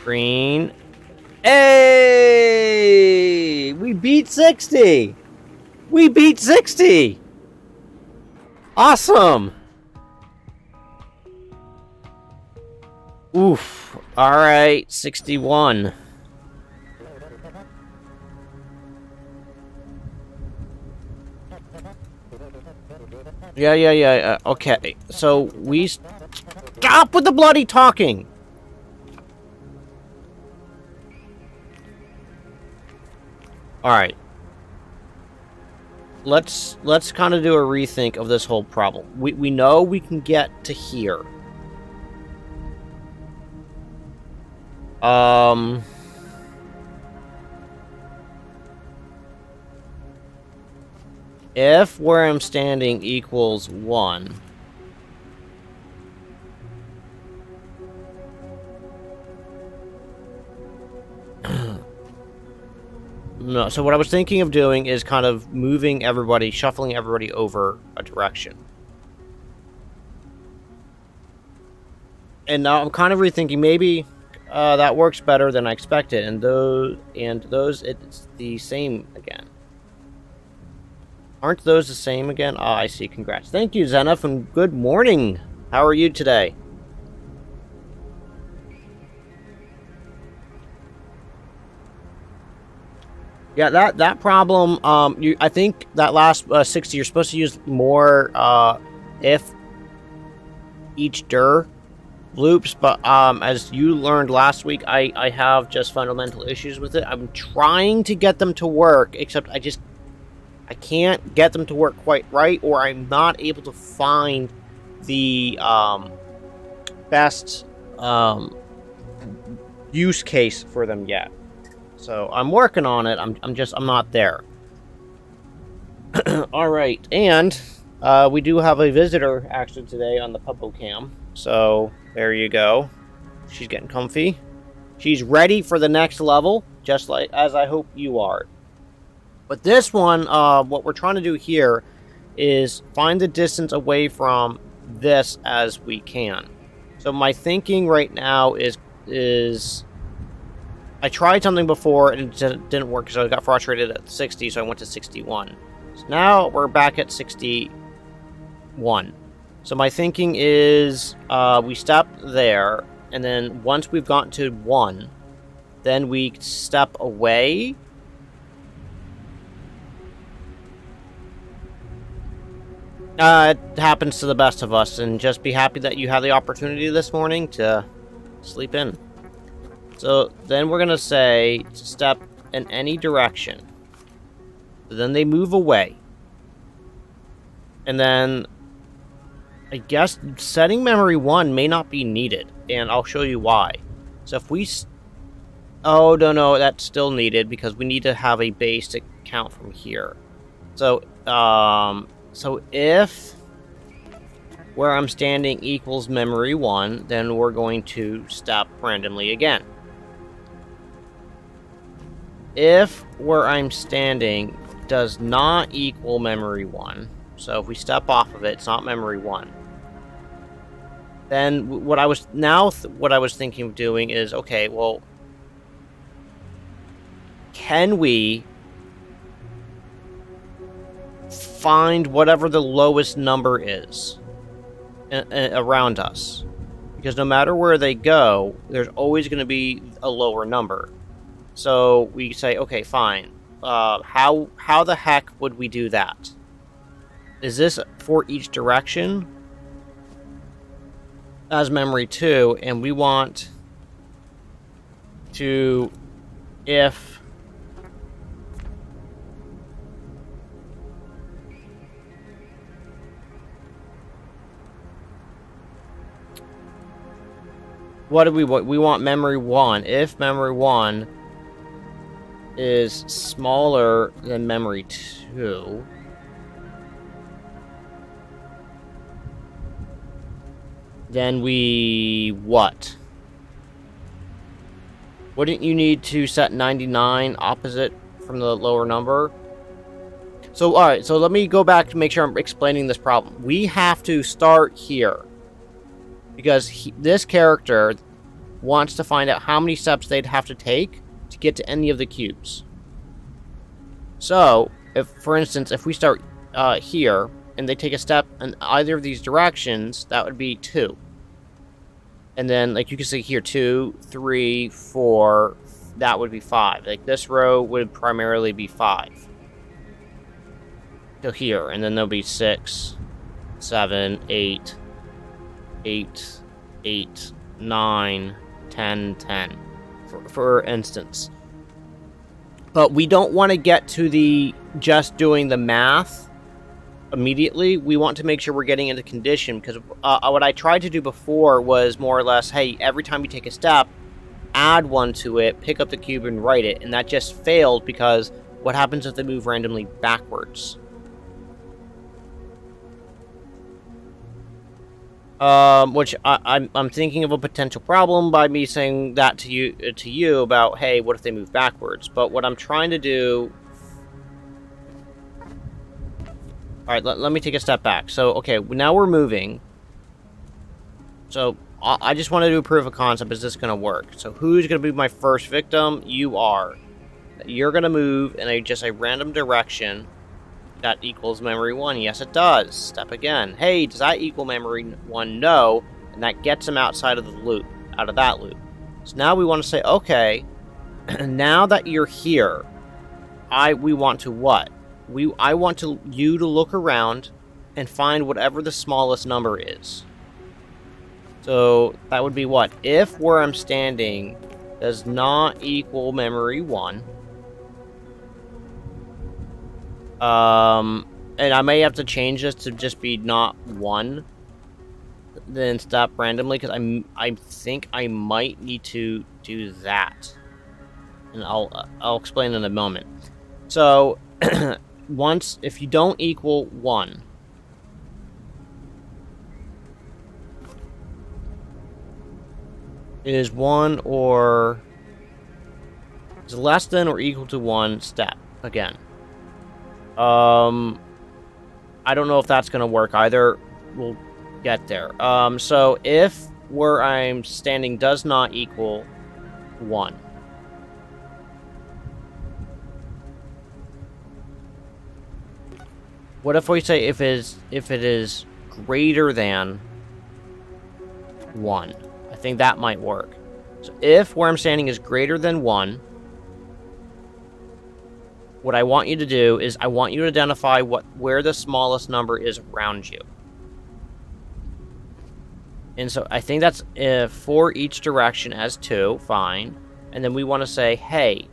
Green. Hey! We beat 60! We beat 60! Awesome! Oof. Alright, 61. Yeah. Okay, so we... Stop with the bloody talking! Alright. Let's kind of do a rethink of this whole problem. We know we can get to here. If where I'm standing equals 1... No, so what I was thinking of doing is kind of moving everybody, shuffling everybody over a direction. And now I'm kind of rethinking, maybe that works better than I expected, and those it's the same again. Aren't those the same again? Ah, I see. Congrats. Thank you, Zenith, and good morning. How are you today? Yeah, that problem, I think that last 60, you're supposed to use more, if each dir loops, but, as you learned last week, I have just fundamental issues with it. I'm trying to get them to work, except I can't get them to work quite right, or I'm not able to find the, best, use case for them yet. So I'm working on it. I'm not there. All right, and we do have a visitor actually today on the Pubbo Cam. So there you go. She's getting comfy. She's ready for the next level, just like as I hope you are. But this one, what we're trying to do here is find the distance away from this as we can. So my thinking right now is I tried something before and it didn't work, so I got frustrated at 60, so I went to 61. So now we're back at 61. So my thinking is we stop there, and then once we've gotten to 1, then we step away. It happens to the best of us, and just be happy that you had the opportunity this morning to sleep in. So then we're going to say step in any direction. Then they move away. And then I guess setting memory 1 may not be needed, and I'll show you why. So if we... Oh, no, that's still needed because we need to have a base to count from here. So, so if where I'm standing equals memory 1, then we're going to step randomly again. if where I'm standing does not equal memory 1, so if we step off of it, it's not memory 1, then what I was thinking of doing is, okay, well, can we find whatever the lowest number is around us? Because no matter where they go, there's always going to be a lower number. So we say, okay, fine. How the heck would we do that? Is this for each direction as memory 2, and we want to, if what do we want? We want memory 1. If memory 1 is smaller than memory 2, then we what? Wouldn't you need to set 99 opposite from the lower number? So, alright, so let me go back to make sure I'm explaining this problem. We have to start here, because this character wants to find out how many steps they'd have to take to get to any of the cubes. So, if, for instance, if we start here, and they take a step in either of these directions, that would be 2. And then, like, you can see here, 2, 3, 4, that would be 5. Like, this row would primarily be 5. So here, and then there'll be 6, 7, 8, 8, 8, 9, 10, 10, for instance. But we don't want to get to the just doing the math immediately. We want to make sure we're getting into condition, because what I tried to do before was more or less, hey, every time you take a step, add 1 to it, pick up the cube and write it, and that just failed because what happens if they move randomly backwards? Which I'm thinking of a potential problem by me saying that to you about, hey, what if they move backwards? But what I'm trying to do. All right, let me take a step back. So, okay, now we're moving. So I just wanted to prove a concept. Is this going to work? So who's going to be my first victim? You are. You're going to move in a random direction. That equals memory 1. Yes, it does. Step again. Hey, does that equal memory 1? No. And that gets them outside of the loop, out of that loop. So now we want to say, okay, now that you're here, we want to what? I want you to look around and find whatever the smallest number is. So that would be what? If where I'm standing does not equal memory 1. And I may have to change this to just be not 1, then stop randomly, because I think I might need to do that, and I'll explain in a moment. So, if you don't equal 1, is 1 or is less than or equal to 1 step again. I don't know if that's going to work either. We'll get there. So if where I'm standing does not equal 1. What if we say if it is greater than 1? I think that might work. So if where I'm standing is greater than 1, what I want you to do is I want you to identify where the smallest number is around you. And so I think that's for each direction as 2, fine. And then we want to say, hey,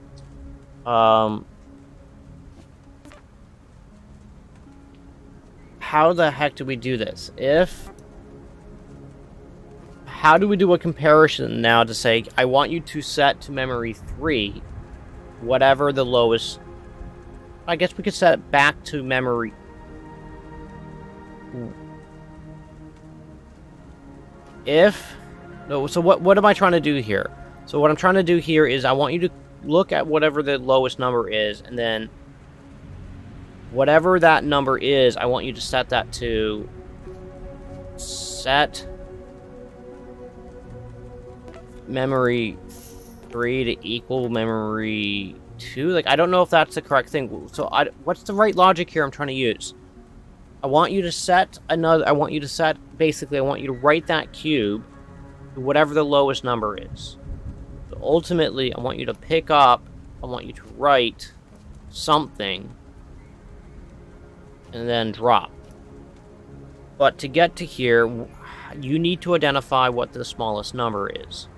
how the heck do we do this? How do we do a comparison now to say, I want you to set to memory 3, whatever the lowest. I guess we could set it back to memory. So what am I trying to do here? So what I'm trying to do here is I want you to look at whatever the lowest number is, and then whatever that number is, I want you to set that to set memory 3 to equal memory 2. Like, I don't know if that's the correct thing. So what's the right logic here I'm trying to use? I want you to set basically, I want you to write that cube to whatever the lowest number is. So ultimately, I want you to write something and then drop. But to get to here, you need to identify what the smallest number is.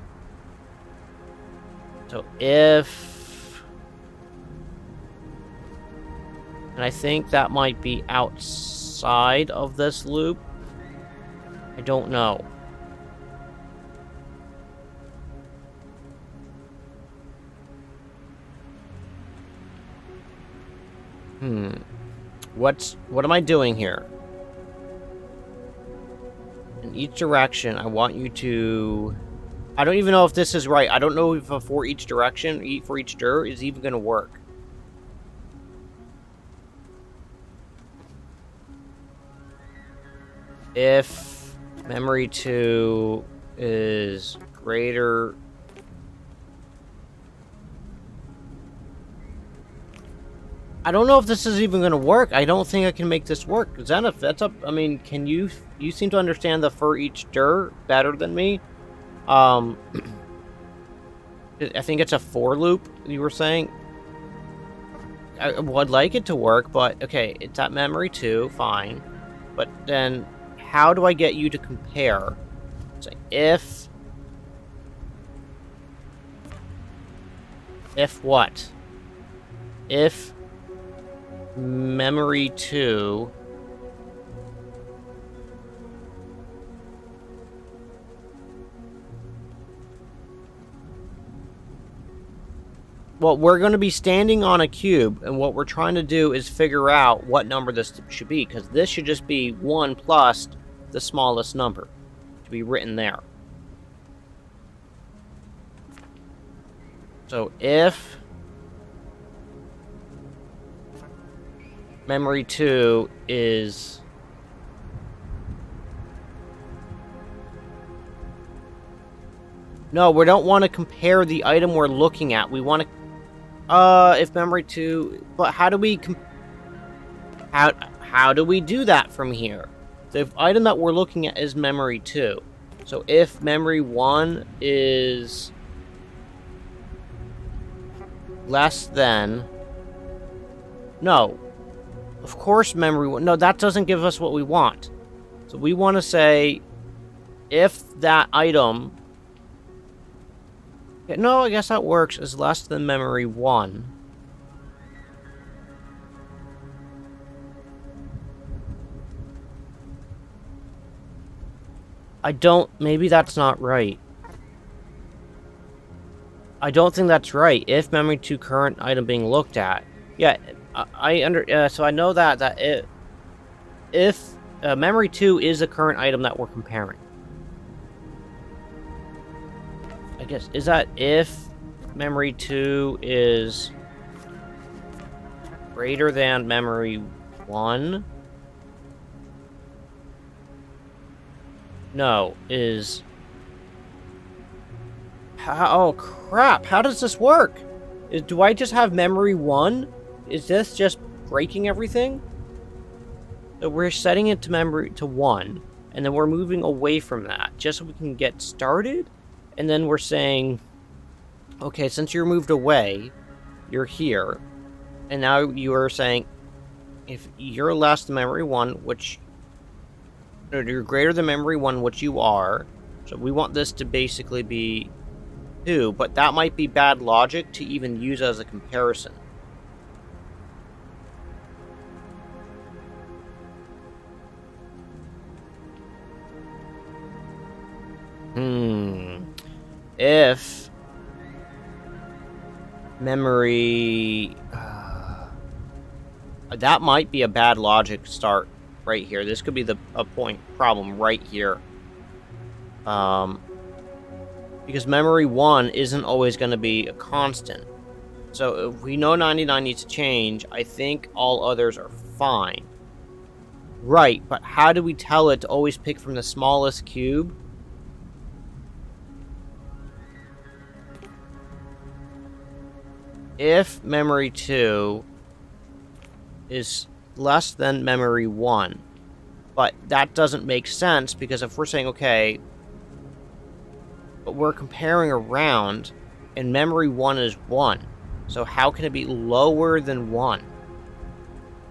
So if... And I think that might be outside of this loop. I don't know. What am I doing here? In each direction, I want you to... I don't even know if this is right. I don't know if for each direction, for each dir, is even going to work. If memory 2 is greater... I don't know if this is even going to work. I don't think I can make this work. Zenith, that's up... I mean, can you... You seem to understand the for each dir better than me. I think it's a for loop, you were saying. I would like it to work, but... Okay, it's at memory 2, fine. But then, how do I get you to compare? So if what? If memory 2 well, we're going to be standing on a cube, and what we're trying to do is figure out what number this should be, because this should just be 1 plus the smallest number to be written there. So if memory 2 is... No, we don't want to compare the item we're looking at. We want to... if memory 2... But how do we... How do we do that from here? The item that we're looking at is memory 2. So if memory 1 is less than... No. Of course memory 1... No, that doesn't give us what we want. So we want to say if that item... No, I guess that works, is less than memory 1. I don't... Maybe that's not right. I don't think that's right. If memory 2 current item being looked at. Yeah, so I know that if memory 2 is the current item that we're comparing. I guess, is that if memory 2 is greater than memory 1? No, is... Oh, crap, how does this work? Do I just have memory 1? Is this just breaking everything? So we're setting it to memory to 1, and then we're moving away from that, just so we can get started? And then we're saying, okay, since you're moved away, you're here. And now you are saying, if you're less than memory 1, which... Or you're greater than memory 1, which you are. So we want this to basically be 2. But that might be bad logic to even use as a comparison. If memory... that might be a bad logic start right here. This could be a problem right here. Because memory 1 isn't always going to be a constant. So if we know 99 needs to change, I think all others are fine. Right, but how do we tell it to always pick from the smallest cube? If memory 2 is less than memory 1. But that doesn't make sense, because if we're saying, okay, but we're comparing around, and memory 1 is 1. So how can it be lower than 1?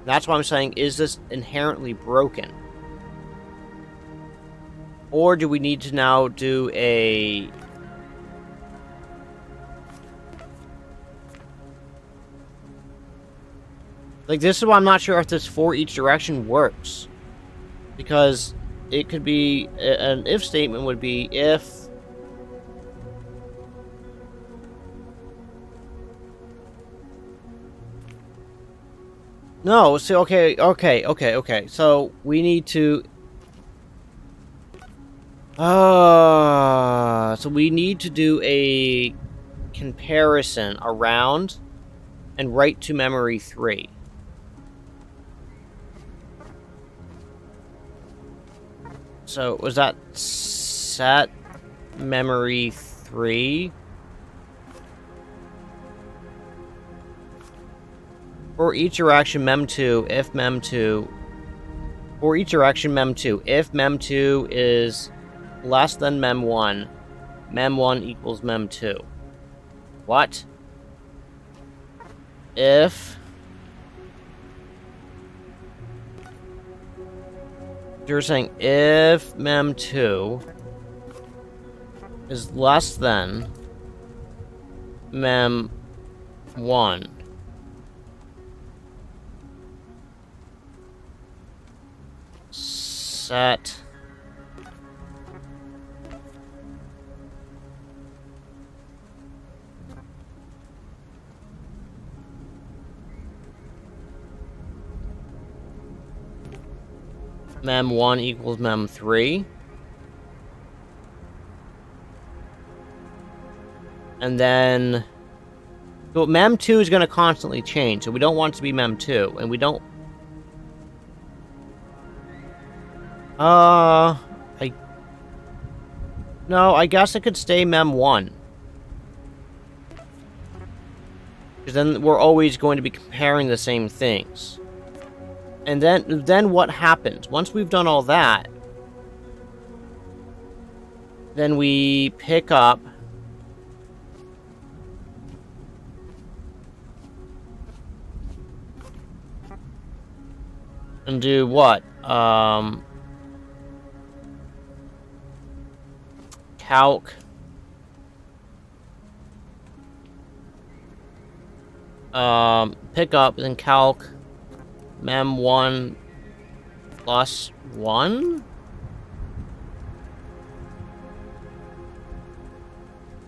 That's why I'm saying, is this inherently broken? Or do we need to now do a... Like, this is why I'm not sure if this for each direction works. Because it could be... An if statement would be if... No, so, okay. So, we need to... so we need to do a comparison around and write to memory 3. So, was that set memory 3? For each direction mem2, if mem2... For each direction mem2, if mem2 is less than mem1, mem1 equals mem2. What? If... You're saying if mem2 is less than mem1, set mem1 equals mem3, and then so mem2 is going to constantly change, so we don't want it to be mem2, and we don't... No, I guess it could stay mem1. Because then we're always going to be comparing the same things. And then what happens? Once we've done all that, then we pick up and do what? Calc. Pick up, then calc mem1 plus 1?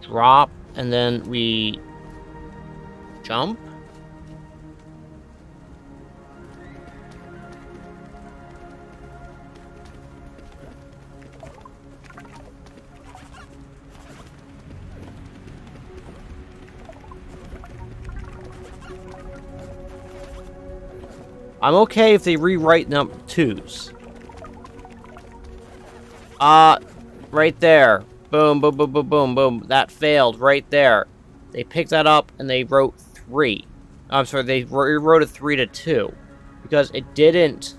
Drop, and then we jump? I'm okay if they rewrite number 2s. Right there. Boom, boom, boom, boom, boom, boom. That failed right there. They picked that up and they wrote 3. I'm sorry, they rewrote a 3 to 2. Because it didn't...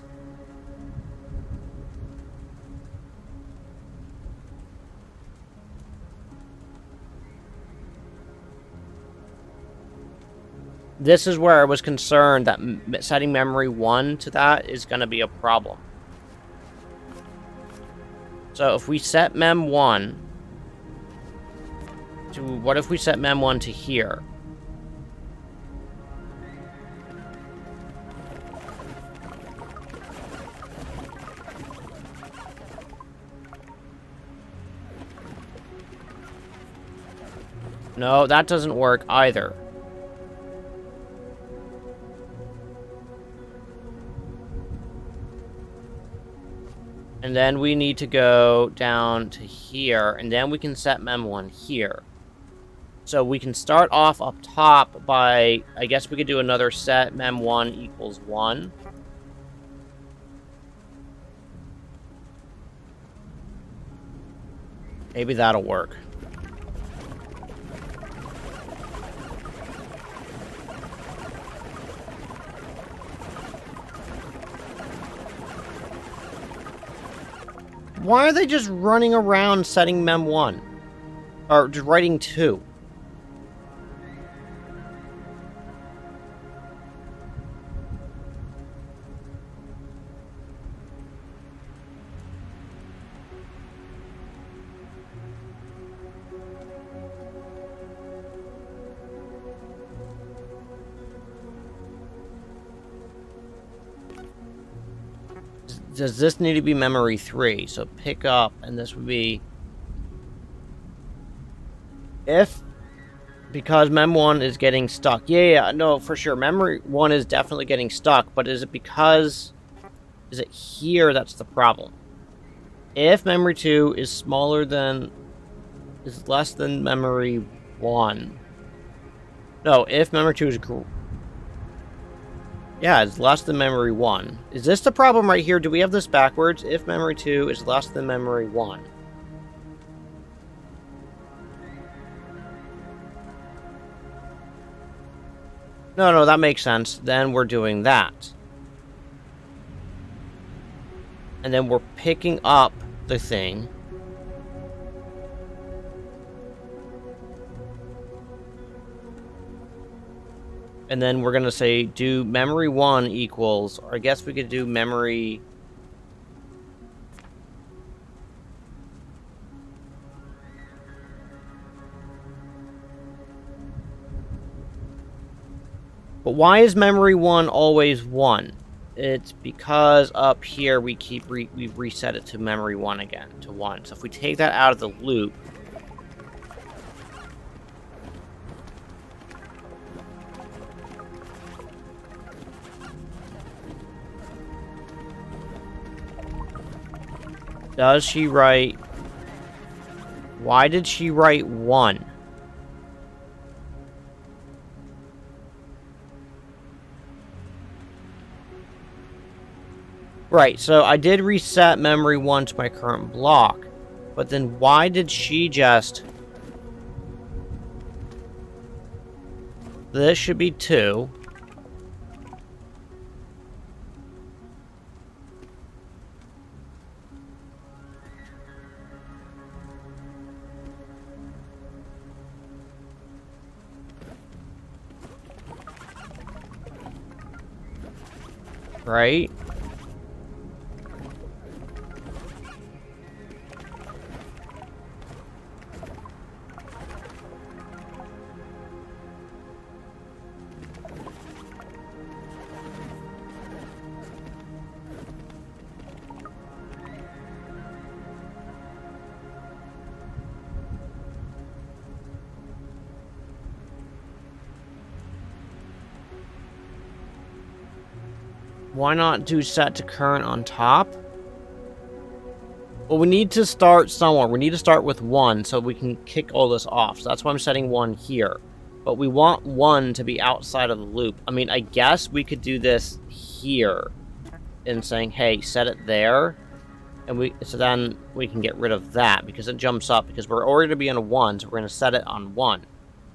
This is where I was concerned that setting memory 1 to that is going to be a problem. So if we set mem1 to... What if we set mem1 to here? No, that doesn't work either. And then we need to go down to here, and then we can set mem1 here. So we can start off up top by, I guess we could do another set, mem1 equals 1. Maybe that'll work. Why are they just running around setting mem1? Or just writing 2? Does this need to be memory 3? So pick up, and this would be... If... Because mem1 is getting stuck. Yeah, no, for sure. Memory 1 is definitely getting stuck, but is it because... Is it here that's the problem? If memory 2 is smaller than... Is less than memory 1. No, if memory 2 is... Yeah, it's less than memory 1. Is this the problem right here? Do we have this backwards? If memory 2 is less than memory 1. No, that makes sense. Then we're doing that. And then we're picking up the thing. And then we're going to say do memory 1 equals, or I guess we could do memory... But why is memory 1 always 1? It's because up here we we've reset it to memory 1 again, to 1. So if we take that out of the loop... Does she write... Why did she write 1? Right, so I did reset memory 1 to my current block. But then why did she just... This should be 2. Right? Why not do set to current on top? Well, we need to start somewhere. We need to start with 1 so we can kick all this off. So that's why I'm setting 1 here. But we want 1 to be outside of the loop. I mean, I guess we could do this here. And saying, hey, set it there. And so then we can get rid of that because it jumps up. Because we're already going to be on a 1, so we're going to set it on 1.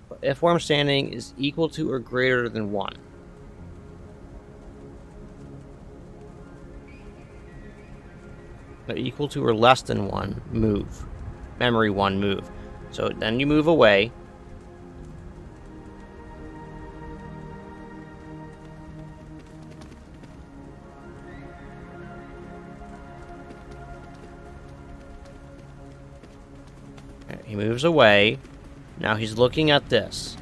But if where I'm standing is equal to or greater than 1. Equal to or less than 1, move. Memory 1, move. So then you move away. Okay, he moves away. Now he's looking at this.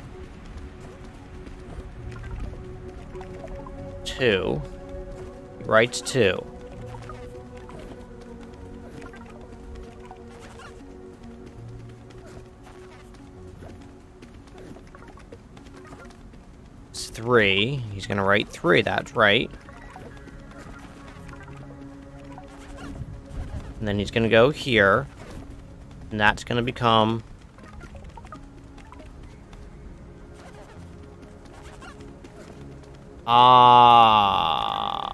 2. He writes 2. It's 3. He's going to write 3. That's right. And then he's going to go here. And that's going to become Ah.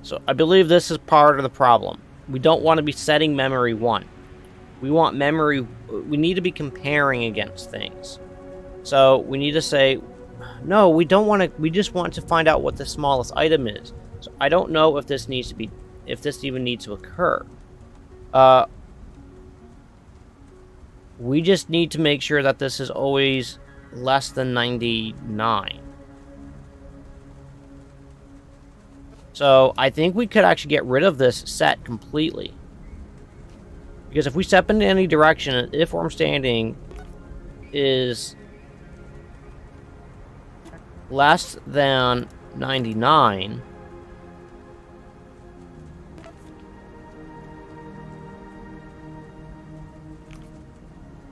So I believe this is part of the problem. We don't want to be setting memory 1. We want memory... We need to be comparing against things. So we need to say, no, we don't want to... We just want to find out what the smallest item is. So I don't know if this needs to be... If this even needs to occur. We just need to make sure that this is always less than 99. So I think we could actually get rid of this set completely. Because if we step in any direction, if where I'm standing is less than 99,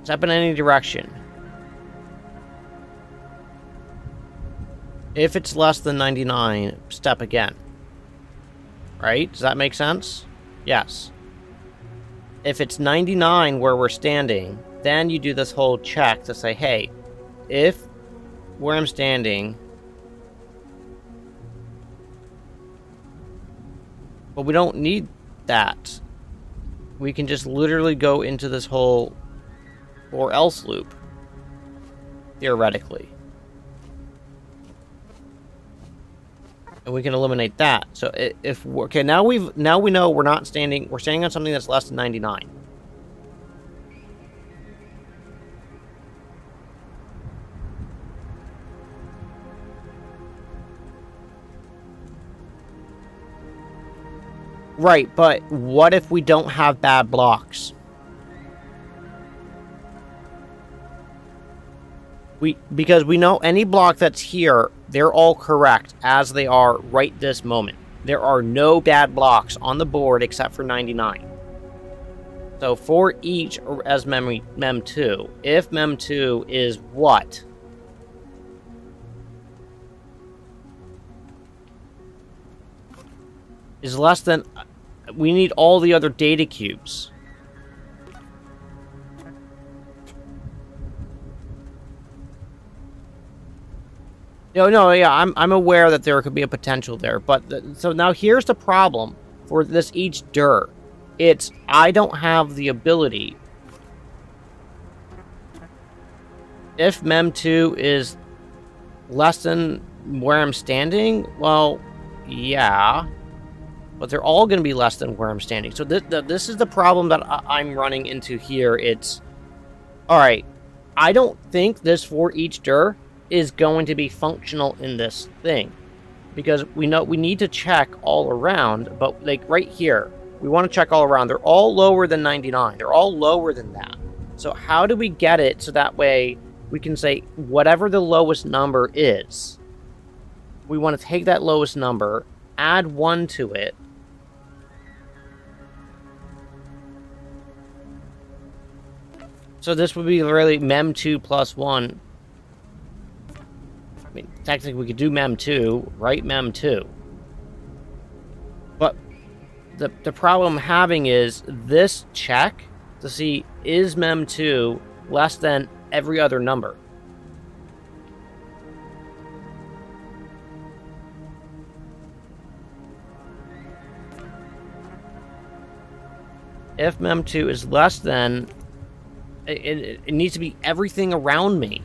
step in any direction. If it's less than 99, step again. Right? Does that make sense? Yes. If it's 99 where we're standing, then you do this whole check to say, hey, if where I'm standing... But we don't need that. We can just literally go into this whole or else loop, theoretically. And we can eliminate that. So if we're, okay, now we know we're not standing. We're standing on something that's less than 99. Right, but what if we don't have bad blocks? Because we know any block that's here, they're all correct as they are right this moment. There are no bad blocks on the board except for 99. So for each as mem2, if mem2 is what? Is less than... We need all the other data cubes. No, yeah, I'm aware that there could be a potential there, but so now here's the problem for this each dir. It's I don't have the ability. If mem2 is less than where I'm standing, well, yeah, but they're all going to be less than where I'm standing. So this is the problem that I'm running into here. It's all right. I don't think this for each dir is going to be functional in this thing, because we know we need to check all around, but like right here we want to check all around. They're all lower than 99. They're all lower than that. So how do we get it so that way we can say whatever the lowest number is, we want to take that lowest number, add 1 to it, so this would be really mem2 plus 1. I mean, technically we could do mem2, right? Mem2. But the problem I'm having is this check to see is mem2 less than every other number. If mem2 is less than, it needs to be everything around me.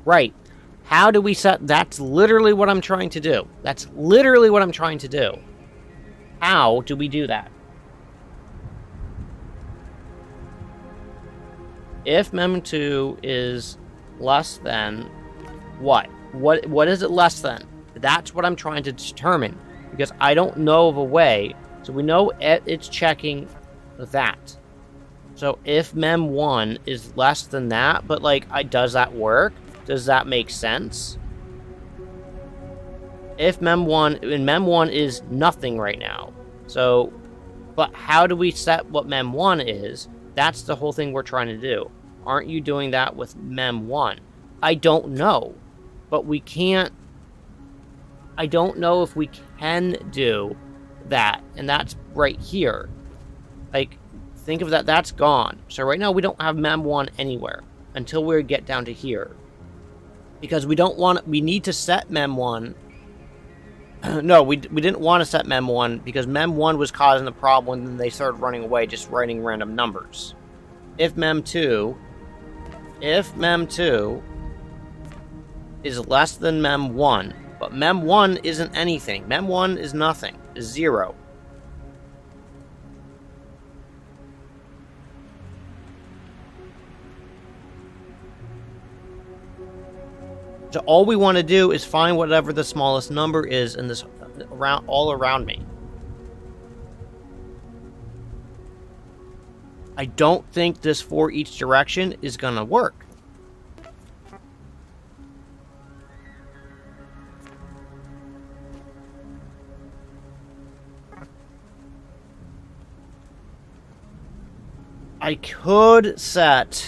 Right. How do we set... That's literally what I'm trying to do. That's literally what I'm trying to do. How do we do that? If mem2 is less than... What? What is it less than? That's what I'm trying to determine, because I don't know of a way. So we know it's checking that. So if mem1 is less than that, but like, does that work? Does that make sense? If mem1, and mem1 is nothing right now. So, but how do we set what mem1 is? That's the whole thing we're trying to do. Aren't you doing that with mem1? I don't know, but we can't. I don't know if we can do that, and that's right here. Like, think of that, that's gone. So right now we don't have mem1 anywhere until we get down to here. Because we need to set mem1. No, we didn't want to set mem1 because mem1 was causing the problem when they started running away, just writing random numbers. If mem2 is less than mem1, but mem1 isn't anything. Mem1 is nothing, is 0. So all we want to do is find whatever the smallest number is in this all around me. I don't think this for each direction is going to work. I could set...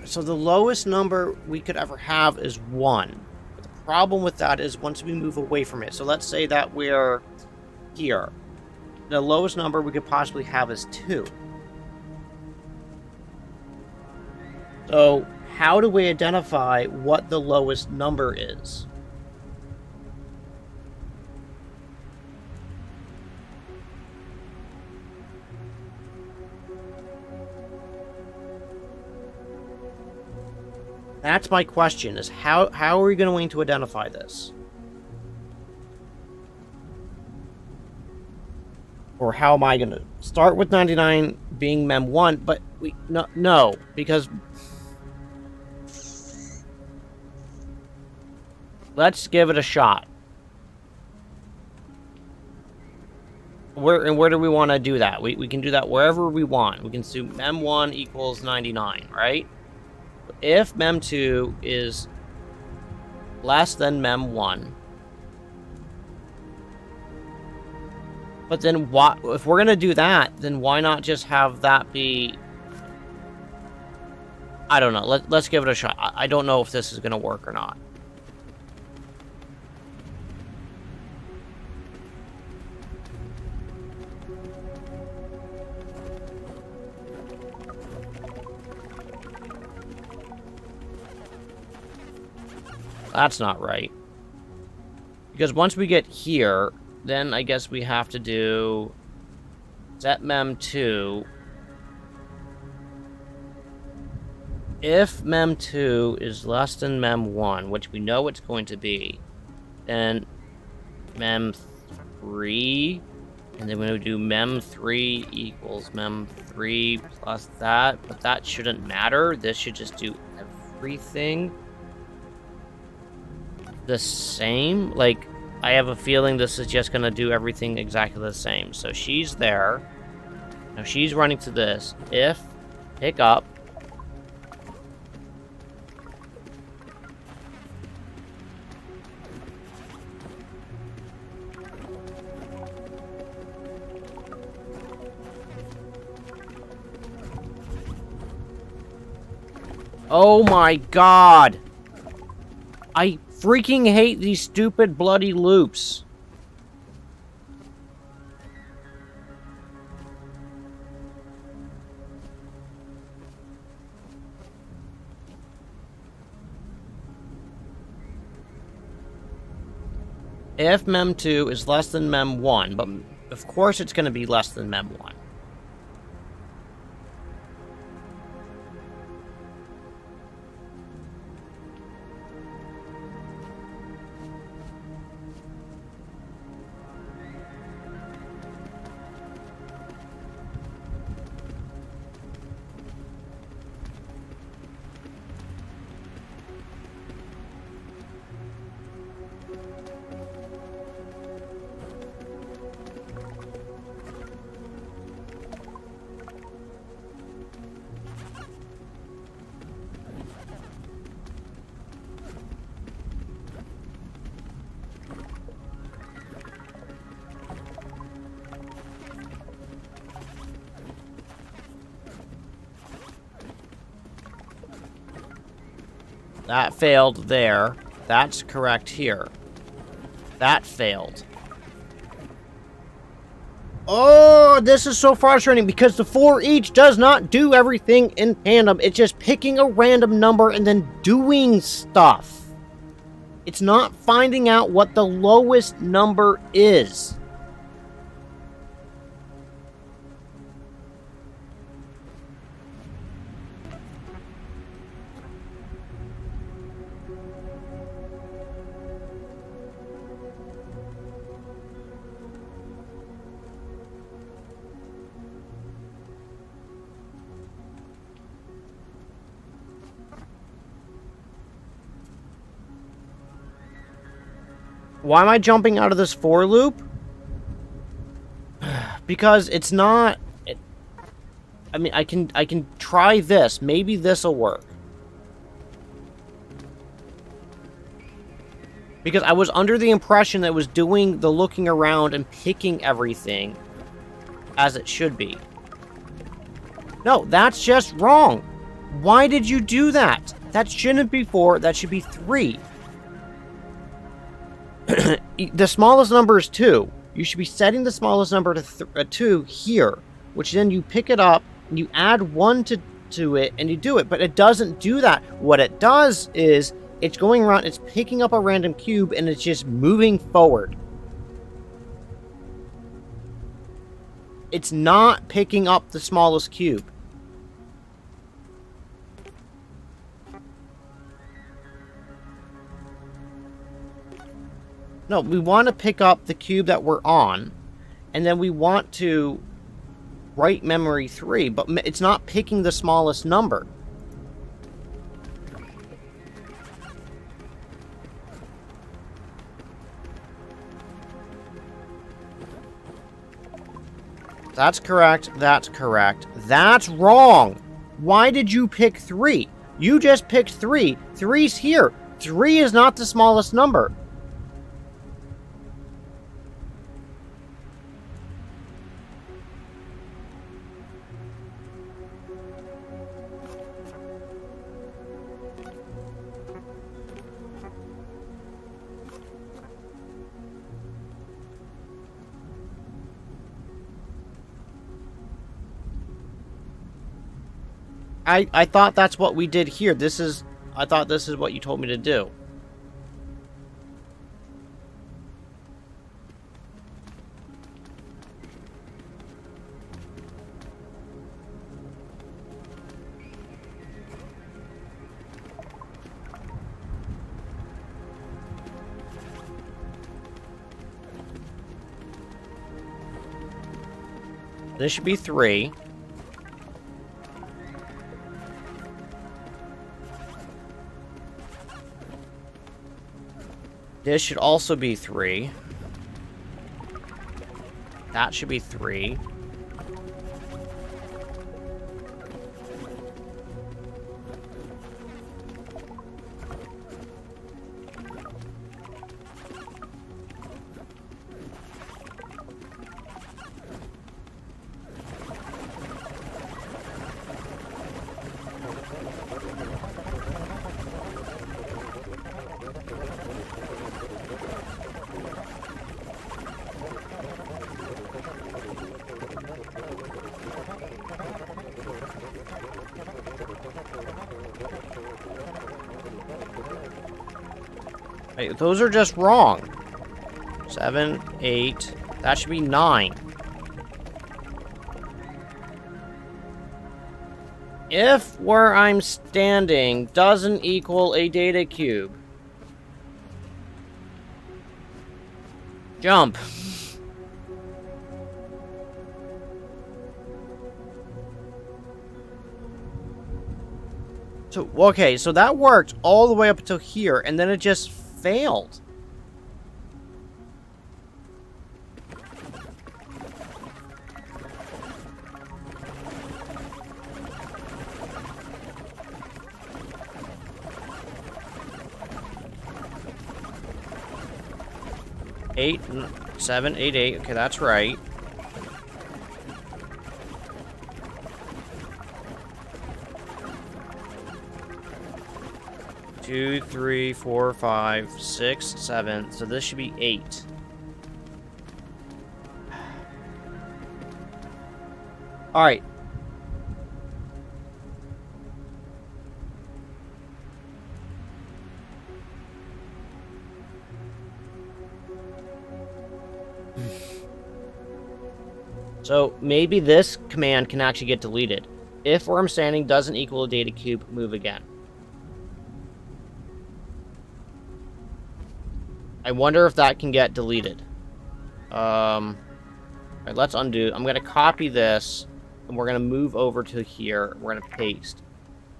so the lowest number we could ever have is 1. But the problem with that is once we move away from it. So let's say that we're here. The lowest number we could possibly have is 2. So how do we identify what the lowest number is? That's my question, is how are we going to identify this? Or how am I going to start with 99 being mem1, but no, because let's give it a shot. Where do we want to do that? We can do that wherever we want. We can do mem1 equals 99, right? If mem2 is less than mem1, but then if we're going to do that, then why not just have that be... I don't know. Let's give it a shot. I don't know if this is going to work or not. That's not right. Because once we get here, then I guess we have to do set mem2. If mem2 is less than mem1, which we know it's going to be, then mem3, and then we do mem3 equals mem3 plus that, but that shouldn't matter. This should just do everything the same. Like, I have a feeling this is just gonna do everything exactly the same. So she's there. Now she's running to this. If pick up. Oh my god! I freaking hate these stupid bloody loops. If mem2 is less than mem1, but of course it's going to be less than mem1. That failed there. That's correct here. That failed. Oh, this is so frustrating because the for each does not do everything in tandem. It's just picking a random number and then doing stuff. It's not finding out what the lowest number is. Why am I jumping out of this for loop? Because it's not... I mean, I can try this. Maybe this'll work. Because I was under the impression that it was doing the looking around and picking everything as it should be. No, that's just wrong. Why did you do that? That shouldn't be 4, that should be 3. The smallest number is 2. You should be setting the smallest number to 2 here, which then you pick it up, and you add 1 to it, and you do it. But it doesn't do that. What it does is, it's going around, it's picking up a random cube, and it's just moving forward. It's not picking up the smallest cube. No, we want to pick up the cube that we're on, and then we want to write memory 3, but it's not picking the smallest number. That's correct, that's correct. That's wrong! Why did you pick 3? You just picked 3. 3's here. 3 is not the smallest number. I thought that's what we did here. I thought this is what you told me to do. This should be 3. This should also be 3. That should be 3. Hey, those are just wrong. 7, 8. That should be 9. If where I'm standing doesn't equal a data cube, jump. So, okay, so that worked all the way up until here, and then it just failed. Eight, 7, 8, 8. Okay, that's right. 2, 3, 4, 5, 6, 7. So this should be 8. All right. So maybe this command can actually get deleted. If where I'm standing doesn't equal a data cube, move again. I wonder if that can get deleted. All right, let's undo. I'm going to copy this, and we're going to move over to here. We're going to paste.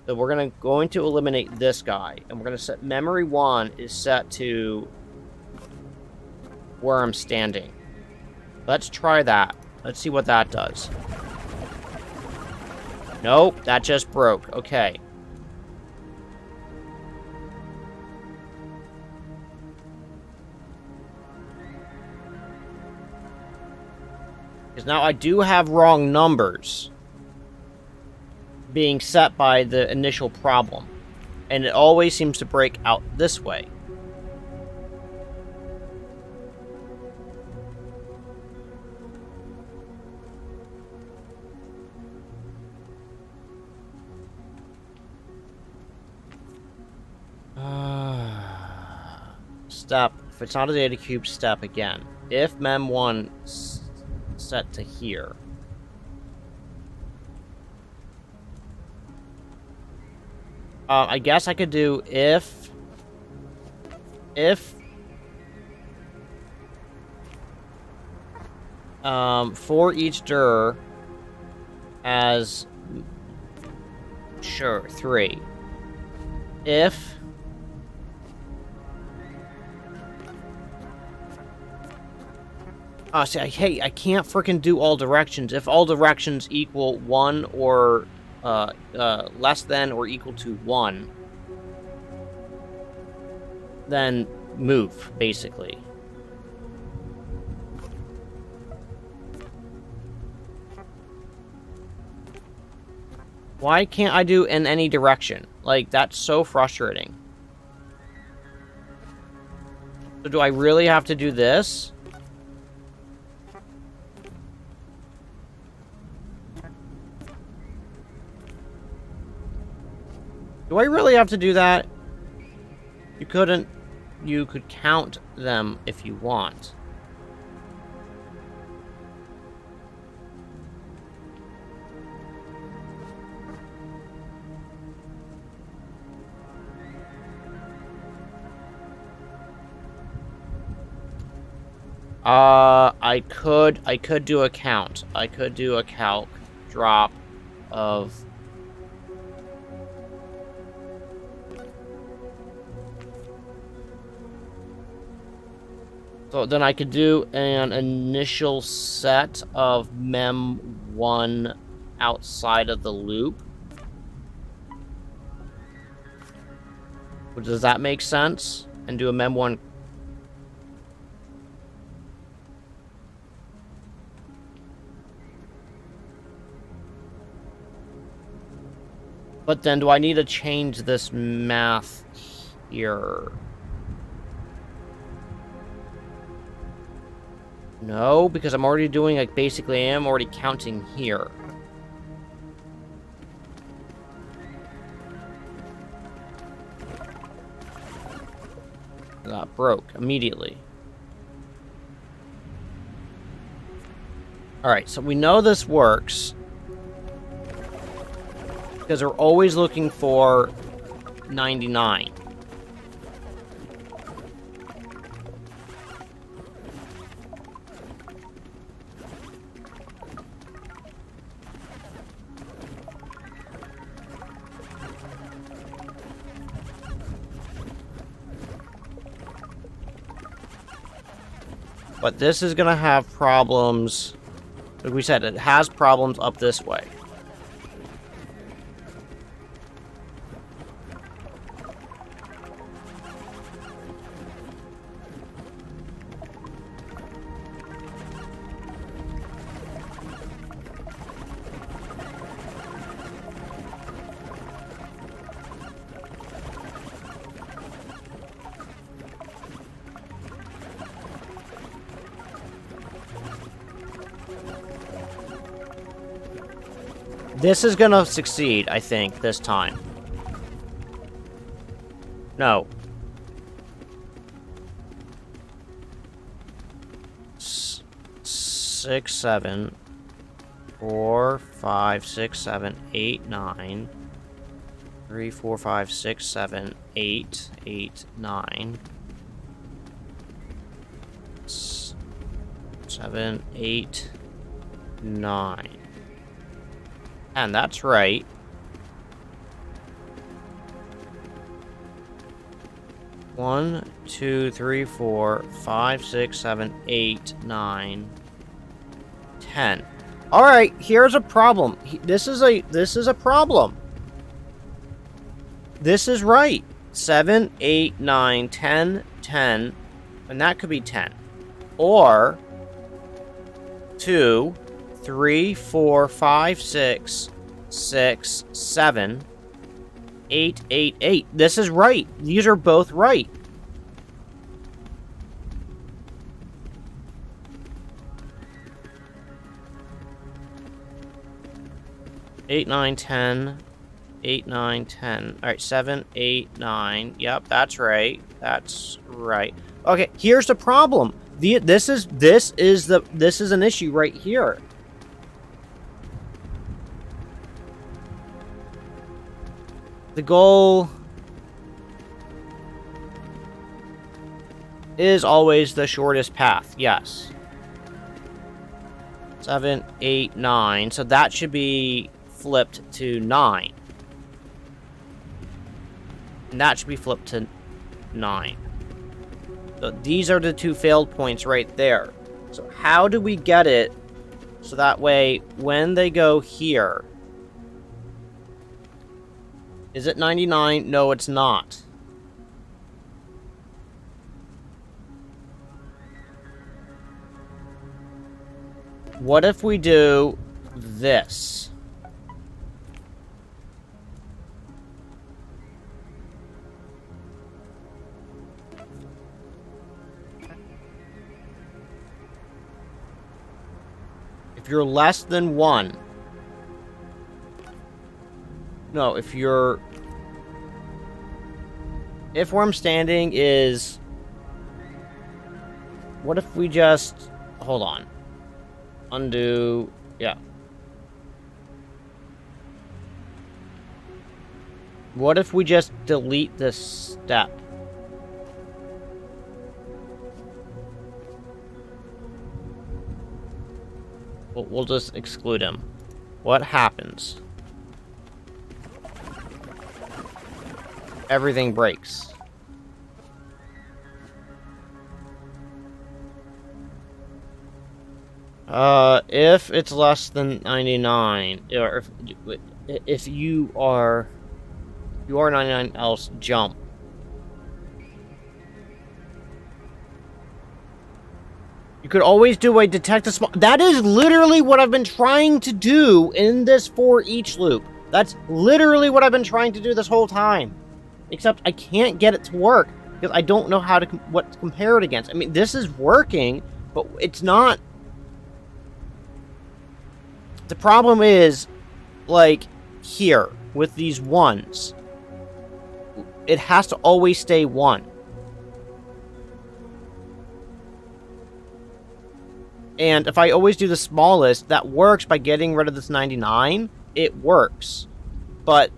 So we're going to eliminate this guy, and we're going to set memory 1 is set to where I'm standing. Let's try that. Let's see what that does. Nope, that just broke. Okay. Because now I do have wrong numbers being set by the initial problem. And it always seems to break out this way. Step. If it's not a data cube, step again. If mem1 set to here. I guess I could do if for each dir as sure 3. If see, I can't freaking do all directions. If all directions equal 1 or less than or equal to 1, then move, basically. Why can't I do in any direction? Like, that's so frustrating. So do I really have to do this? Do I really have to do that? You couldn't. You could count them if you want. I could do a count. I could do a calc drop of so then I could do an initial set of mem1 outside of the loop. Does that make sense? And do a mem1. But then do I need to change this math here? No, because I'm already doing, like, basically I am already counting here. That broke immediately. Alright, so we know this works. Because we're always looking for 99. But this is going to have problems. Like we said, it has problems up this way. This is gonna succeed, I think, this time. No. 6, 7, 4, 5, 6, 7, 8, 9. 3, 4, 5, 6, 7, 8, 8, 9. 7, 8, 9. And that's right. One, 2, 3, 4, 5, 6, 7, 8, 9, 10. All right, here's a problem. This is a problem. This is right. 7, 8, 9, 10, 10, and that could be 10. Or 2, 3, 4, 5, 6, 6, 7, 8, 8, 8. This is right. These are both right. Eight, 9, 10. 8, 9, 10. All right, 7, 8, 9. Yep, that's right. That's right. Okay, here's the problem. This is an issue right here. The goal is always the shortest path. Yes. 7, 8, 9. So that should be flipped to 9. And that should be flipped to 9. So these are the two failed points right there. So how do we get it so that way when they go here... Is it 99? No, it's not. What if we do this? If you're less than 1... No, if you're... If where I'm standing is... What if we just... Hold on. Undo... Yeah. What if we just delete this step? We'll just exclude him. What happens? Everything breaks. If it's less than 99, or if you are 99 else, jump. You could always do a detect a small... That is literally what I've been trying to do in this for each loop. That's literally what I've been trying to do this whole time. Except I can't get it to work because I don't know how to what to compare it against. I mean, this is working, but it's not... The problem is, like, here, with these ones. It has to always stay 1. And if I always do the smallest, that works by getting rid of this 99. It works. But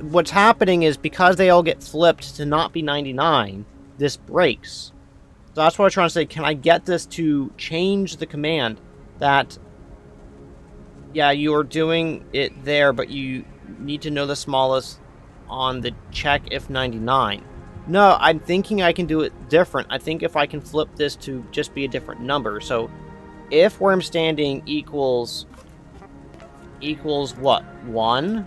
what's happening is because they all get flipped to not be 99, this breaks. So that's what I'm trying to say. Can I get this to change the command that, yeah, you are doing it there, but you need to know the smallest on the check if 99. No, I'm thinking I can do it different. I think if I can flip this to just be a different number. So if where I'm standing equals what? 1?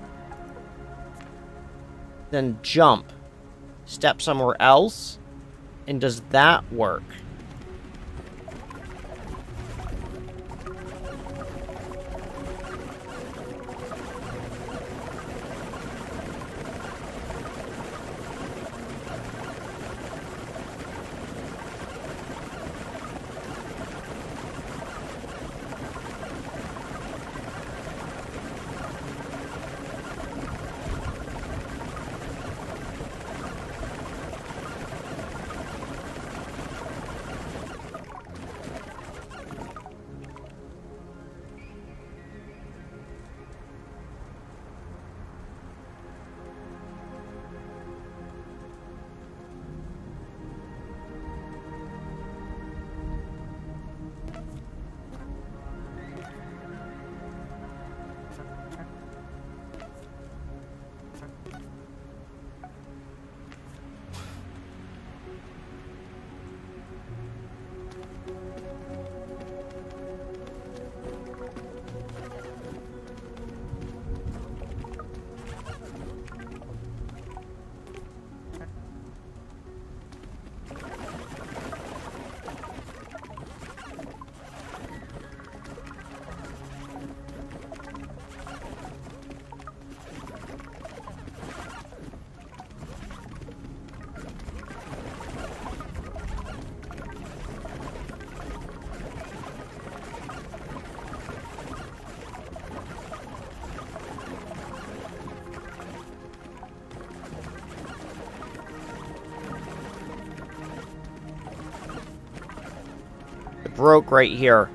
Then jump. Step somewhere else. And does that work? It broke right here.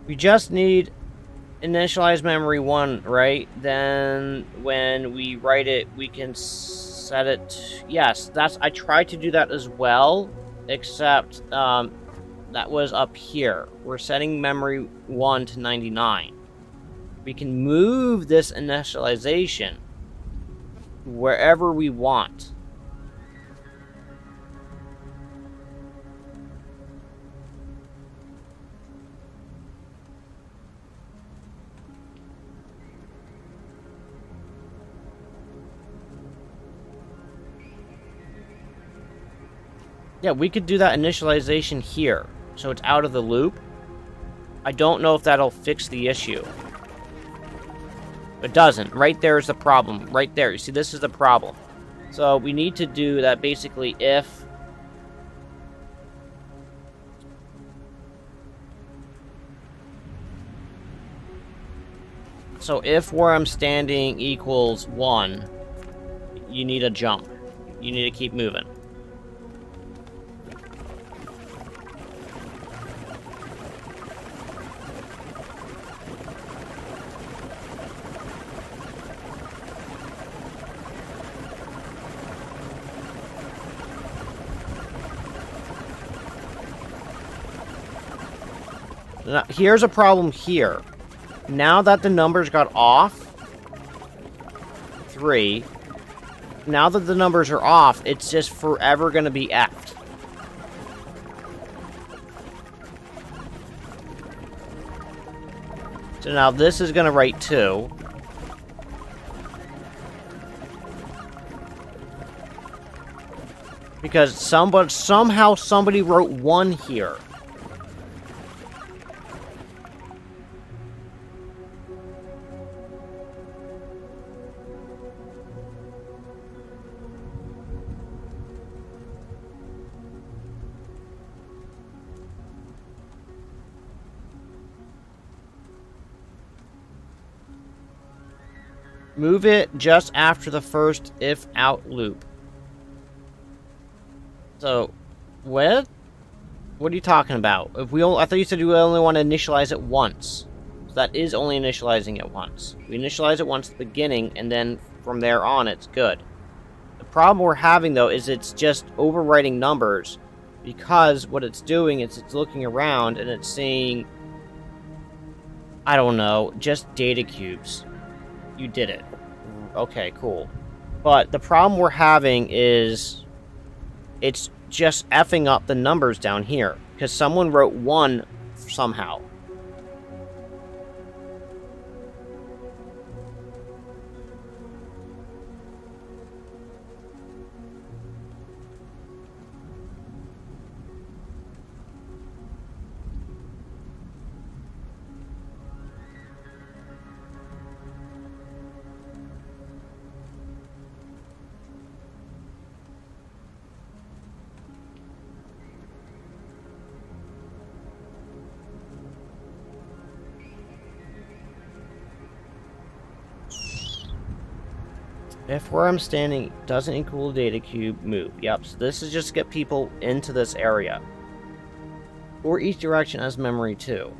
We just need initialize memory 1, right? Then when we write it, we can set it... Yes, I tried to do that as well, except that was up here. We're setting memory 1 to 99. We can move this initialization wherever we want. Yeah, we could do that initialization here, so it's out of the loop. I don't know if that'll fix the issue. It doesn't. Right there is the problem. Right there. You see, this is the problem. So we need to do that basically if... So if where I'm standing equals 1, you need a jump. You need to keep moving. Now, here's a problem here. Now that the numbers got off 3, now that the numbers are off, it's just forever going to be F'd. So now this is going to write 2. Because somehow somebody wrote 1 here. Move it just after the first if out loop. So, what? What are you talking about? I thought you said you only want to initialize it once. So that is only initializing it once. We initialize it once at the beginning, and then from there on, it's good. The problem we're having, though, is it's just overwriting numbers, because what it's doing is it's looking around, and it's seeing, I don't know, just data cubes. You did it. Okay, cool. But the problem we're having is it's just effing up the numbers down here, because someone wrote 1 somehow. If where I'm standing doesn't equal data cube, move. Yep, so this is just to get people into this area. Or each direction has memory too.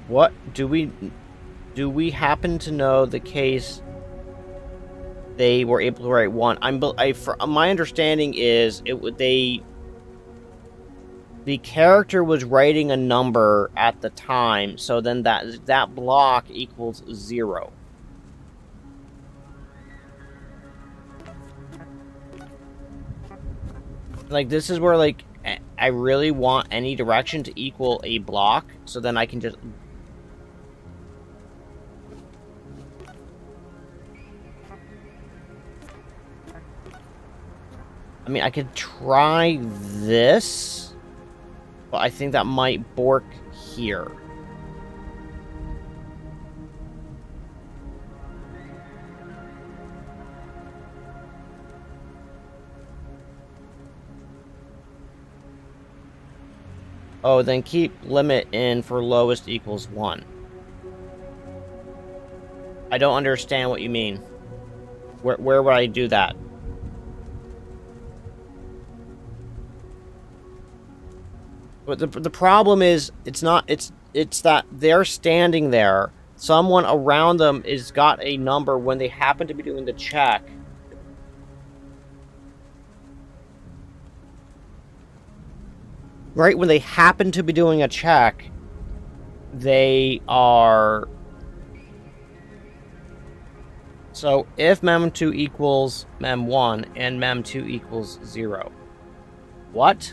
What do we happen to know the case they were able to write 1? My understanding is the character was writing a number at the time, so then that block equals 0. Like, this is where, like, I really want any direction to equal a block, so then I can just... I mean, I could try this... But I think that might bork here. Oh, then keep limit in for lowest equals 1. I don't understand what you mean. Where would I do that? But the problem is, it's that they're standing there. Someone around them is got a number when they happen to be doing the check. Right when they happen to be doing a check, they are... So if mem2 equals mem1 and mem2 equals 0. What?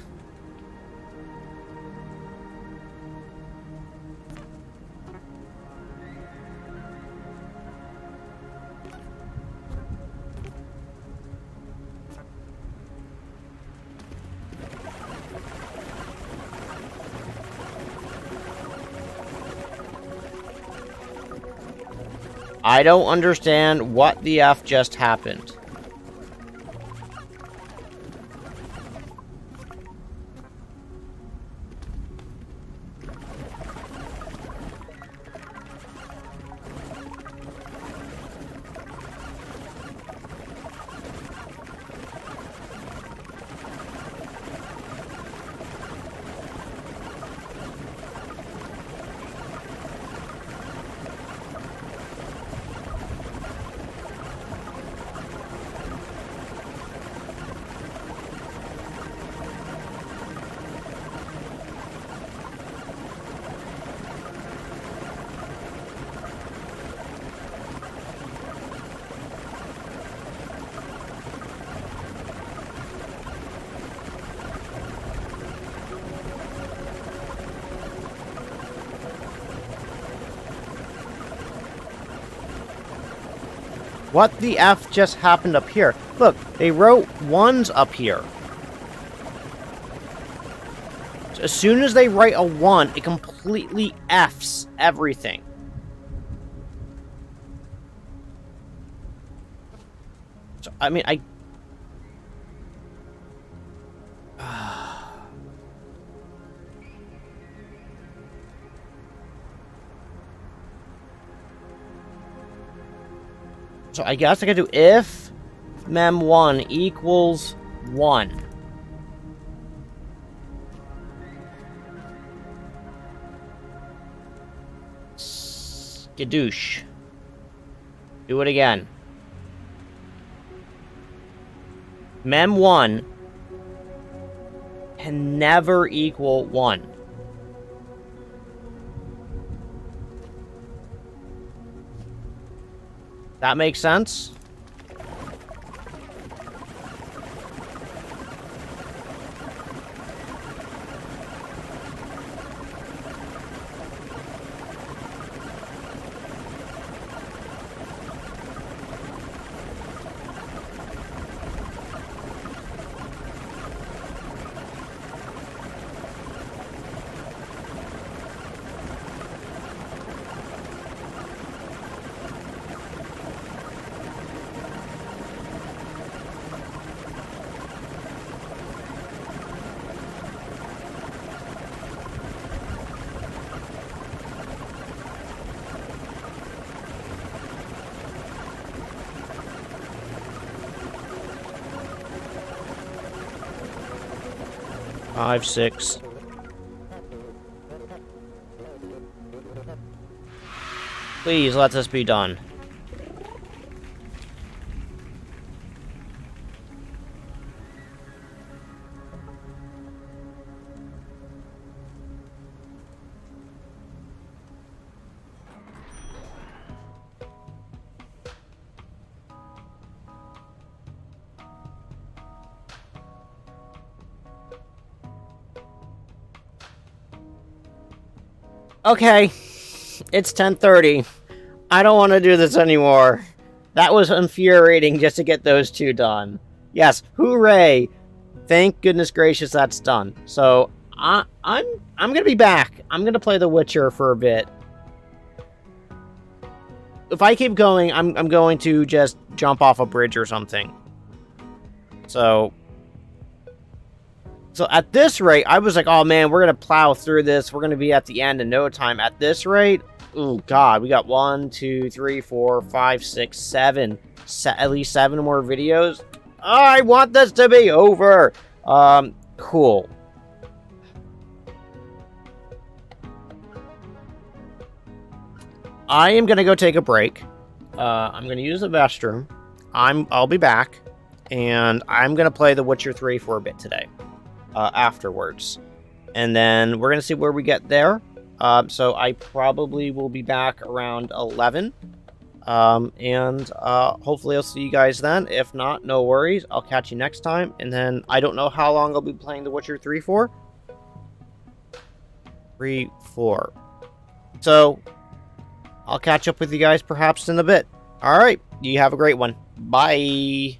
I don't understand what the F just happened. What the F just happened up here? Look, they wrote ones up here. So as soon as they write a 1, it completely Fs everything. So, I mean, So I guess I could do if mem1 equals 1. Skadoosh. Do it again. Mem1 can never equal 1. That makes sense? Five, 6. Please let this be done. Okay, it's 10:30. I don't want to do this anymore. That was infuriating just to get those two done. Yes, hooray! Thank goodness gracious that's done. So I'm gonna be back. I'm gonna play The Witcher for a bit. If I keep going, I'm going to just jump off a bridge or something. So So at this rate, I was like, oh man, we're going to plow through this. We're going to be at the end in no time. At this rate, oh god, we got 1, 2, 3, 4, 5, 6, 7. At least 7 more videos. I want this to be over. Cool. I am gonna go take a break. I'm gonna use the restroom. I'll be back, and I'm gonna play The Witcher 3 for a bit today. Afterwards, and then we're gonna see where we get there. So I probably will be back around 11. And hopefully I'll see you guys then. If not, no worries. I'll catch you next time. And then I don't know how long I'll be playing The Witcher 3 for. 3, 4. So I'll catch up with you guys perhaps in a bit. All right. You have a great one. Bye.